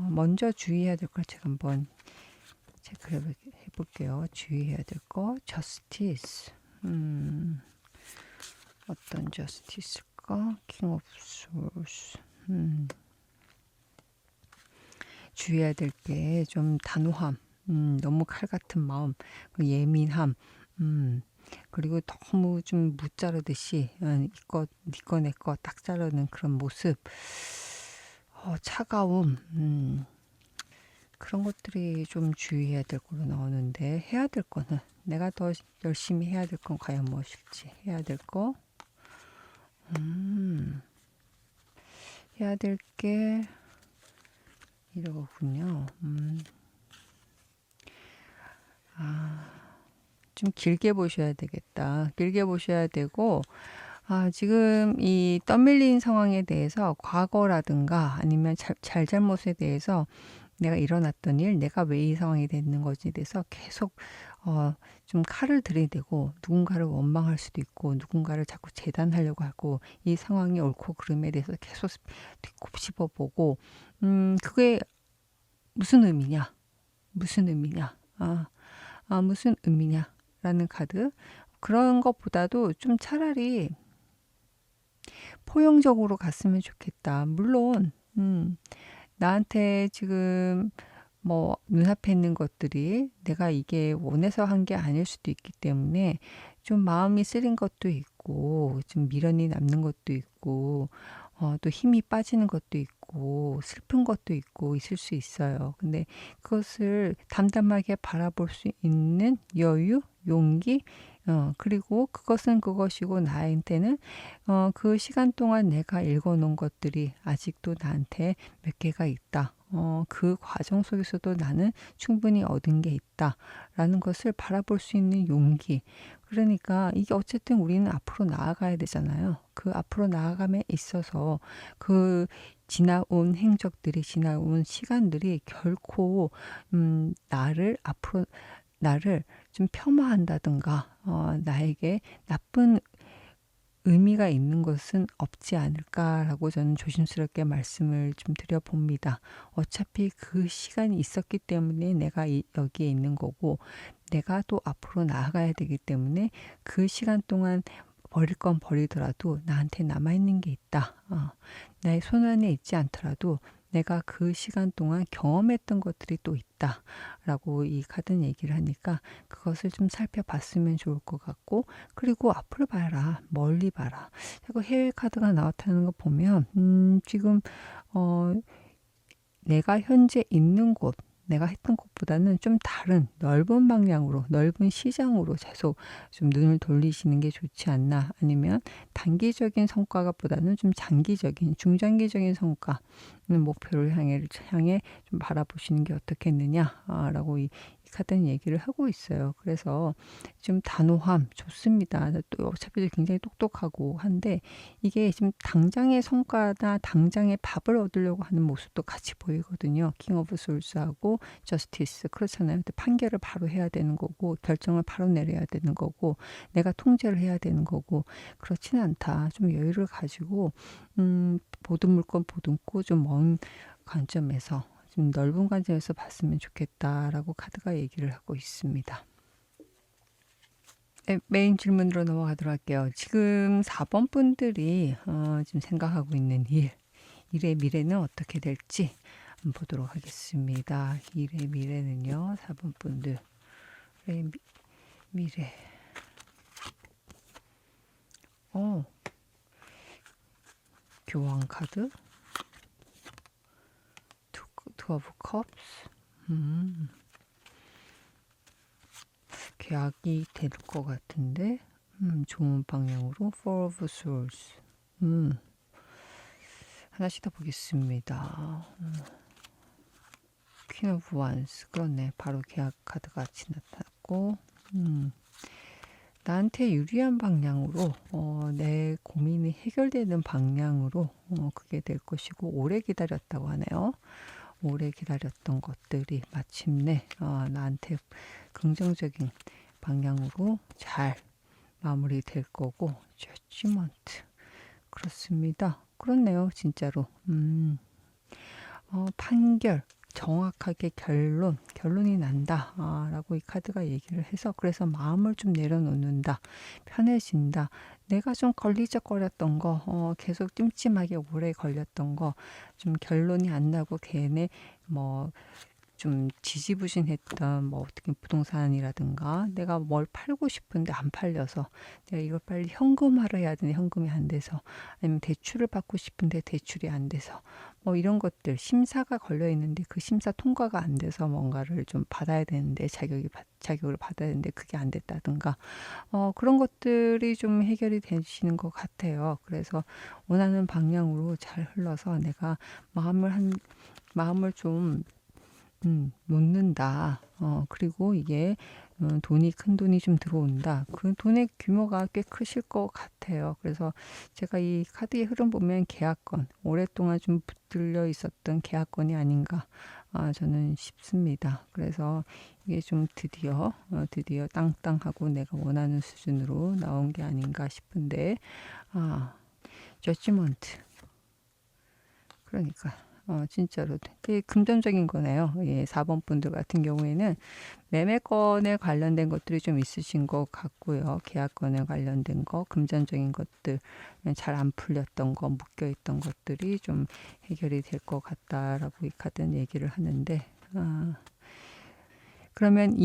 먼저 주의해야 될 걸 제가 한번 체크해 볼게요. 주의해야 될 거 justice. 어떤 justice일까? king of swords. 주의해야 될 게 좀 단호함, 너무 칼 같은 마음, 예민함, 그리고 너무 좀 무자르듯이 이거 니꺼 내꺼 딱 자르는 그런 모습, 차가움, 그런 것들이 좀 주의해야 될 거로 나오는데 해야 될 거는 내가 더 열심히 해야 될 건 과연 무엇일지 해야 될 거, 해야 될 게 이러군요. 좀 길게 보셔야 되겠다. 길게 보셔야 되고 지금 이 떠밀린 상황에 대해서 과거라든가 아니면 잘잘못에 대해서 내가 일어났던 일, 내가 왜 이 상황이 됐는 것에 대해서 계속 좀 칼을 들이대고 누군가를 원망할 수도 있고 누군가를 자꾸 재단하려고 하고 이 상황이 옳고 그름에 대해서 계속 뒤꼽씹어보고 그게 무슨 의미냐? 무슨 의미냐? 무슨 의미냐? 라는 카드. 그런 것보다도 좀 차라리 포용적으로 갔으면 좋겠다. 물론 나한테 지금 뭐 눈앞에 있는 것들이 내가 이게 원해서 한 게 아닐 수도 있기 때문에 좀 마음이 쓰린 것도 있고 좀 미련이 남는 것도 있고 또 힘이 빠지는 것도 있고 슬픈 것도 있고 있을 수 있어요. 근데 그것을 담담하게 바라볼 수 있는 여유, 용기, 그리고 그것은 그것이고 나한테는 그 시간 동안 내가 읽어 놓은 것들이 아직도 나한테 몇 개가 있다. 그 과정 속에서도 나는 충분히 얻은 게 있다라는 것을 바라볼 수 있는 용기. 그러니까 이게 어쨌든 우리는 앞으로 나아가야 되잖아요. 그 앞으로 나아감에 있어서 그 지나온 행적들이, 지나온 시간들이 결코 나를 좀 폄하한다든가 나에게 나쁜 의미가 있는 것은 없지 않을까라고 저는 조심스럽게 말씀을 좀 드려봅니다. 어차피 그 시간이 있었기 때문에 내가 여기에 있는 거고 내가 또 앞으로 나아가야 되기 때문에 그 시간 동안 버릴 건 버리더라도 나한테 남아있는 게 있다. 나의 손안에 있지 않더라도 내가 그 시간 동안 경험했던 것들이 또 있다. 라고 이 카드는 얘기를 하니까 그것을 좀 살펴봤으면 좋을 것 같고, 그리고 앞을 봐라, 멀리 봐라. 자꾸 해외 카드가 나타나는 거 보면, 지금, 어, 내가 현재 있는 곳, 내가 했던 것보다는 좀 다른 넓은 방향으로, 넓은 시장으로 계속 좀 눈을 돌리시는 게 좋지 않나. 아니면 단기적인 성과가 보다는 좀 장기적인, 중장기적인 성과, 목표를 향해 좀 바라보시는 게 어떻겠느냐라고 이 카드는 얘기를 하고 있어요. 그래서 좀 단호함 좋습니다. 또 어차피 굉장히 똑똑하고 한데 이게 지금 당장의 성과나 당장의 밥을 얻으려고 하는 모습도 같이 보이거든요. 킹 오브 솔스하고 저스티스 그렇잖아요. 근데 판결을 바로 해야 되는 거고 결정을 바로 내려야 되는 거고 내가 통제를 해야 되는 거고 그렇지는 않다. 좀 여유를 가지고 보든 물건 보듬고 좀 먼 관점에서 좀 넓은 관점에서 봤으면 좋겠다라고 카드가 얘기를 하고 있습니다. 네, 메인 질문으로 넘어가도록 할게요. 지금 4번 분들이 지금 생각하고 있는 일의 미래는 어떻게 될지 한번 보도록 하겠습니다. 일의 미래는요. 4번 분들의 미래. 교황 카드. 투 오브 컵스. 계약이 될 것 같은데 좋은 방향으로 Four of Swords. 하나씩 더 보겠습니다. Queen of Wands. 그렇네. 바로 계약 카드가 같이 나타났고 나한테 유리한 방향으로 내 고민이 해결되는 방향으로 그게 될 것이고 오래 기다렸다고 하네요. 오래 기다렸던 것들이 마침내 나한테 긍정적인 방향으로 잘 마무리될 거고 저지먼트 그렇습니다. 그렇네요. 진짜로 판결 정확하게 결론이 난다 라고 이 카드가 얘기를 해서 그래서 마음을 좀 내려놓는다 편해진다 내가 좀 걸리적거렸던 거 계속 찜찜하게 오래 걸렸던 거 좀 결론이 안 나고 걔네 뭐 좀 지지부진했던 뭐 어떻게 부동산이라든가 내가 뭘 팔고 싶은데 안 팔려서 내가 이걸 빨리 현금화를 해야 되는데 현금이 안 돼서 아니면 대출을 받고 싶은데 대출이 안 돼서 뭐 이런 것들 심사가 걸려 있는데 그 심사 통과가 안 돼서 뭔가를 좀 받아야 되는데 자격을 받아야 되는데 그게 안 됐다든가 그런 것들이 좀 해결이 되시는 것 같아요. 그래서 원하는 방향으로 잘 흘러서 내가 마음을 좀 놓는다. 그리고 이게 큰 돈이 좀 들어온다. 그 돈의 규모가 꽤 크실 것 같아요. 그래서 제가 이 카드의 흐름 보면 계약건, 오랫동안 좀 붙들려 있었던 계약건이 아닌가 저는 싶습니다. 그래서 이게 좀 드디어 땅땅하고 내가 원하는 수준으로 나온 게 아닌가 싶은데 저지먼트 그러니까 진짜로 되게 금전적인 거네요. 예, 4번 분들 같은 경우에는 매매건에 관련된 것들이 좀 있으신 것 같고요. 계약건에 관련된 거, 금전적인 것들, 잘 안 풀렸던 거, 묶여있던 것들이 좀 해결이 될 것 같다라고 이 카드는 얘기를 하는데, 그러면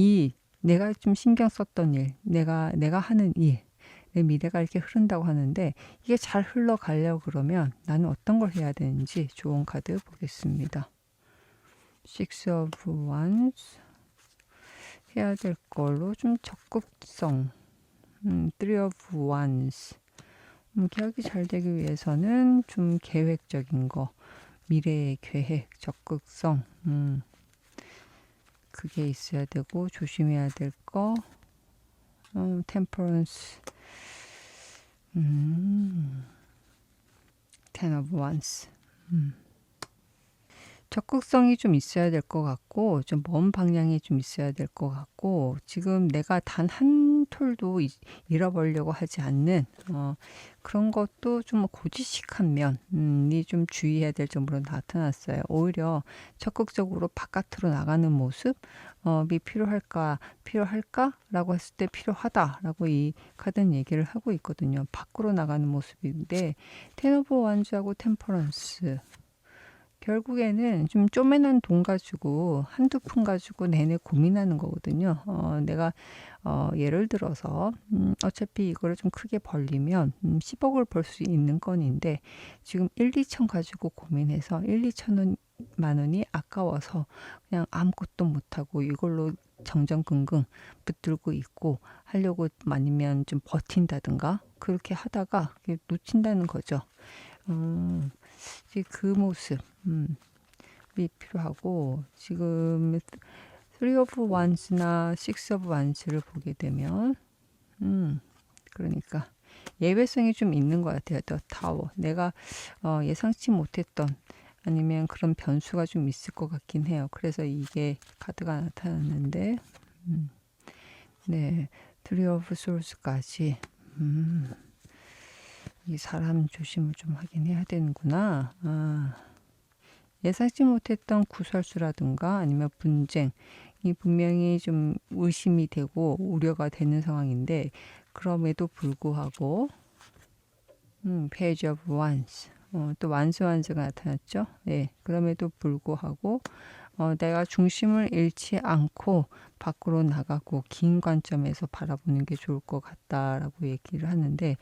내가 좀 신경 썼던 일, 내가 하는 일, 내 미래가 이렇게 흐른다고 하는데 이게 잘 흘러가려고 그러면 나는 어떤 걸 해야 되는지 좋은 카드 보겠습니다. Six of Wands 해야 될 걸로 좀 적극성, Three of Wands 계약이 잘 되기 위해서는 좀 계획적인 거, 미래의 계획, 적극성 그게 있어야 되고 조심해야 될 거, Temperance, Ten of Wands. 적극성이 좀 있어야 될 것 같고 좀 먼 방향이 좀 있어야 될 것 같고 지금 내가 단 한 톨도 잃어버리려고 하지 않는 그런 것도 좀 고지식한 면이 좀 주의해야 될 점으로 나타났어요. 오히려 적극적으로 바깥으로 나가는 모습이 필요할까라고 했을 때 필요하다라고 이 카드는 얘기를 하고 있거든요. 밖으로 나가는 모습인데 텐 오브 완즈하고 템퍼런스 결국에는 좀 쪼매난 돈 가지고 한두 푼 가지고 내내 고민하는 거거든요. 내가 예를 들어서 어차피 이거를 좀 크게 벌리면 10억을 벌 수 있는 건인데 지금 1, 2천 가지고 고민해서 1, 2천 만 원이 아까워서 그냥 아무것도 못하고 이걸로 정정긍긍 붙들고 있고 하려고 아니면 좀 버틴다든가 그렇게 하다가 놓친다는 거죠. 이제 그 모습이 필요하고 지금 3 of Wands나 6 of Wands를 보게 되면 그러니까 예외성이 좀 있는 것 같아요. 더 타워 내가 예상치 못했던 아니면 그런 변수가 좀 있을 것 같긴 해요. 그래서 이게 카드가 나타났는데 네, 3 of Souls까지 이 사람 조심을 좀 하긴 해야 되는구나. 예상치 못했던 구설수라든가 아니면 분쟁이 분명히 좀 의심이 되고 우려가 되는 상황인데 그럼에도 불구하고 Page of Wands 또 완수완수가 나타났죠. 네, 그럼에도 불구하고 내가 중심을 잃지 않고 밖으로 나가고 긴 관점에서 바라보는 게 좋을 것 같다라고 얘기를 하는데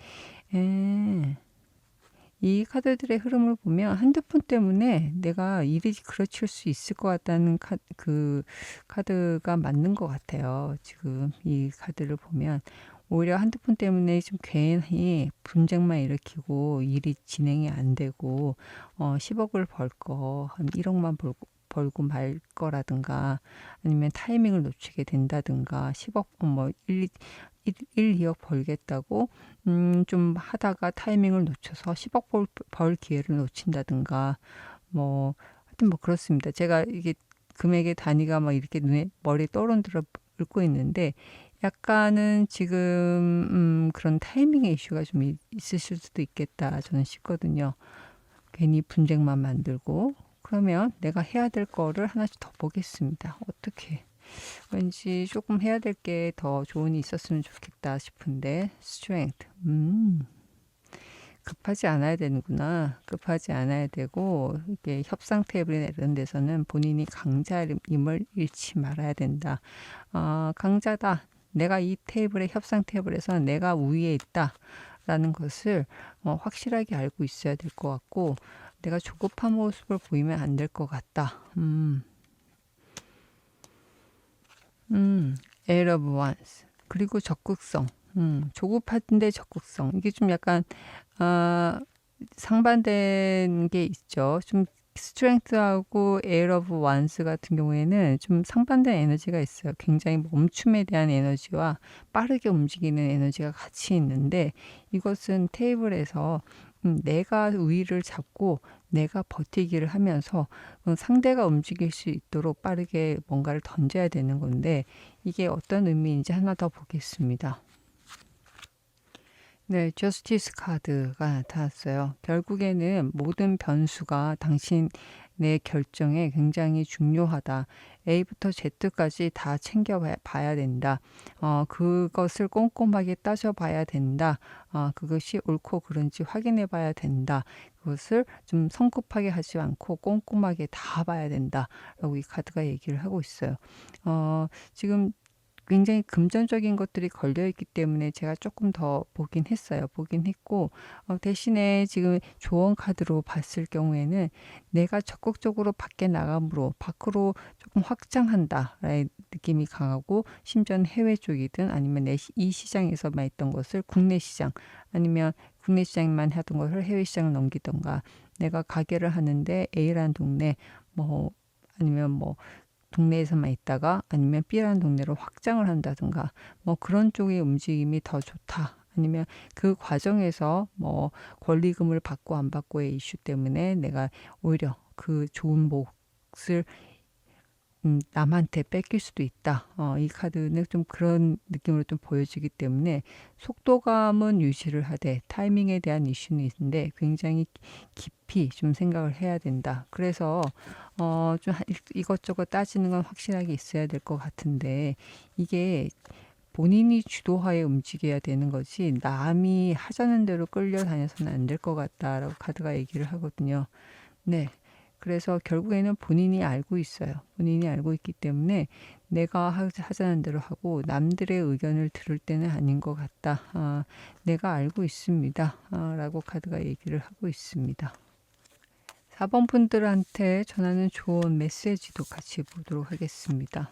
이 카드들의 흐름을 보면 한두 푼 때문에 내가 일이 그르칠 수 있을 것 같다는 그 카드가 맞는 것 같아요. 지금 이 카드를 보면 오히려 한두 푼 때문에 좀 괜히 분쟁만 일으키고 일이 진행이 안 되고 10억을 벌 거 한 1억만 벌고 말 거라든가 아니면 타이밍을 놓치게 된다든가 10억 뭐 1, 2억 벌겠다고 좀 하다가 타이밍을 놓쳐서 10억 벌 기회를 놓친다든가 뭐 하여튼 뭐 그렇습니다. 제가 이게 금액의 단위가 막 이렇게 머리에 떠오르들어 읊고 있는데 약간은 지금 그런 타이밍의 이슈가 좀 있으실 수도 있겠다 저는 싶거든요. 괜히 분쟁만 만들고 그러면 내가 해야 될 거를 하나씩 더 보겠습니다. 어떻게 왠지 조금 해야 될 게 더 조언이 있었으면 좋겠다 싶은데 strength 급하지 않아야 되는구나. 급하지 않아야 되고 이게 협상 테이블이나 이런 데서는 본인이 강자임을 잃지 말아야 된다. 강자다. 내가 이 테이블의 협상 테이블에서 내가 우위에 있다라는 것을 확실하게 알고 있어야 될 것 같고 내가 조급한 모습을 보이면 안 될 것 같다. Eight of Wands 그리고 적극성 조급한데 적극성 이게 좀 약간 상반된 게 있죠. 좀 스트렝스하고 에어 오브 완스 같은 경우에는 좀 상반된 에너지가 있어요. 굉장히 멈춤에 대한 에너지와 빠르게 움직이는 에너지가 같이 있는데 이것은 테이블에서 내가 우위를 잡고 내가 버티기를 하면서 상대가 움직일 수 있도록 빠르게 뭔가를 던져야 되는 건데 이게 어떤 의미인지 하나 더 보겠습니다. 네, 저스티스 카드가 나타났어요. 결국에는 모든 변수가 당신 내 결정에 굉장히 중요하다. A부터 Z까지 다 챙겨봐야 된다. 그것을 꼼꼼하게 따져봐야 된다. 그것이 옳고 그른지 확인해봐야 된다. 그것을 좀 성급하게 하지 않고 꼼꼼하게 다 봐야 된다. 라고 이 카드가 얘기를 하고 있어요. 지금 굉장히 금전적인 것들이 걸려있기 때문에 제가 조금 더 보긴 했어요. 보긴 했고, 대신에 지금 조언 카드로 봤을 경우에는 내가 적극적으로 밖에 나감으로 밖으로 조금 확장한다 라는 느낌이 강하고, 심지어는 해외 쪽이든 아니면 이 시장에서만 있던 것을 국내 시장, 아니면 국내 시장만 하던 것을 해외 시장을 넘기던가, 내가 가게를 하는데 A라는 동네, 뭐 아니면 뭐 동네에서만 있다가 아니면 B라는 동네로 확장을 한다든가, 뭐 그런 쪽의 움직임이 더 좋다. 아니면 그 과정에서 뭐 권리금을 받고 안 받고의 이슈 때문에 내가 오히려 그 좋은 몫을 남한테 뺏길 수도 있다. 이 카드는 좀 그런 느낌으로 좀 보여지기 때문에 속도감은 유지를 하되 타이밍에 대한 이슈는 있는데 굉장히 깊이 좀 생각을 해야 된다. 그래서 좀 이것저것 따지는 건 확실하게 있어야 될 것 같은데, 이게 본인이 주도하에 움직여야 되는 거지 남이 하자는 대로 끌려다녀서는 안 될 것 같다라고 카드가 얘기를 하거든요. 네. 그래서 결국에는 본인이 알고 있어요. 본인이 알고 있기 때문에 내가 하자는 대로 하고 남들의 의견을 들을 때는 아닌 것 같다. 내가 알고 있습니다. 라고 카드가 얘기를 하고 있습니다. 4번 분들한테 전하는 좋은 메시지도 같이 보도록 하겠습니다.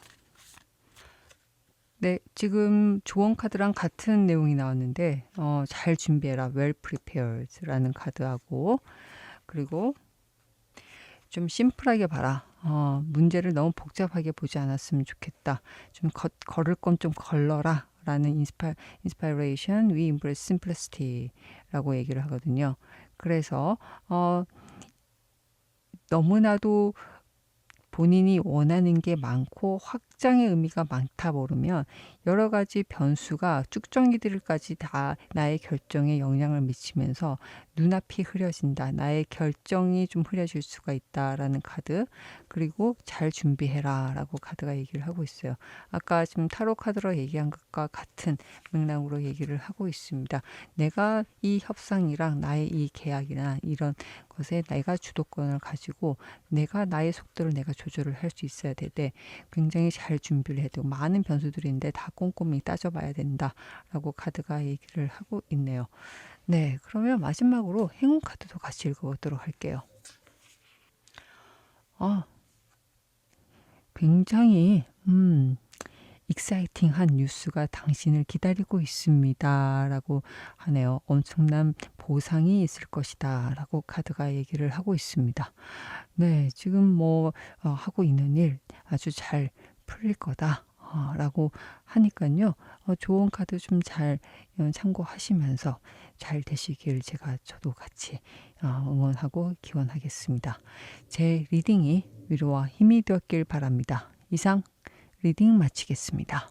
네, 지금 조언 카드랑 같은 내용이 나왔는데 잘 준비해라. well prepared라는 카드하고, 그리고 좀 심플하게 봐라. 문제를 너무 복잡하게 보지 않았으면 좋겠다. 좀 걸을 건 좀 걸러라. 라는 inspiration, we embrace simplicity 라고 얘기를 하거든요. 그래서 너무나도 본인이 원하는 게 많고 확장의 의미가 많다 모르면 여러 가지 변수가 쭉정이들까지 다 나의 결정에 영향을 미치면서 눈앞이 흐려진다. 나의 결정이 좀 흐려질 수가 있다라는 카드. 그리고 잘 준비해라 라고 카드가 얘기를 하고 있어요. 아까 지금 타로 카드로 얘기한 것과 같은 맥락으로 얘기를 하고 있습니다. 내가 이 협상이랑 나의 이 계약이나 이런 것에 내가 주도권을 가지고 내가 나의 속도를 내가 조절을 할 수 있어야 되되, 굉장히 잘 준비를 해야 되고 많은 변수들이 있는데 다 꼼꼼히 따져봐야 된다라고 카드가 얘기를 하고 있네요. 네, 그러면 마지막으로 행운 카드도 같이 읽어보도록 할게요. 굉장히 익사이팅한 뉴스가 당신을 기다리고 있습니다 라고 하네요. 엄청난 보상이 있을 것이다 라고 카드가 얘기를 하고 있습니다. 네, 지금 뭐 하고 있는 일 아주 잘 풀릴 거다 라고 하니까요. 좋은 카드 좀 잘 참고하시면서 잘 되시길 저도 같이 응원하고 기원하겠습니다. 제 리딩이 위로와 힘이 되었길 바랍니다. 이상 리딩 마치겠습니다.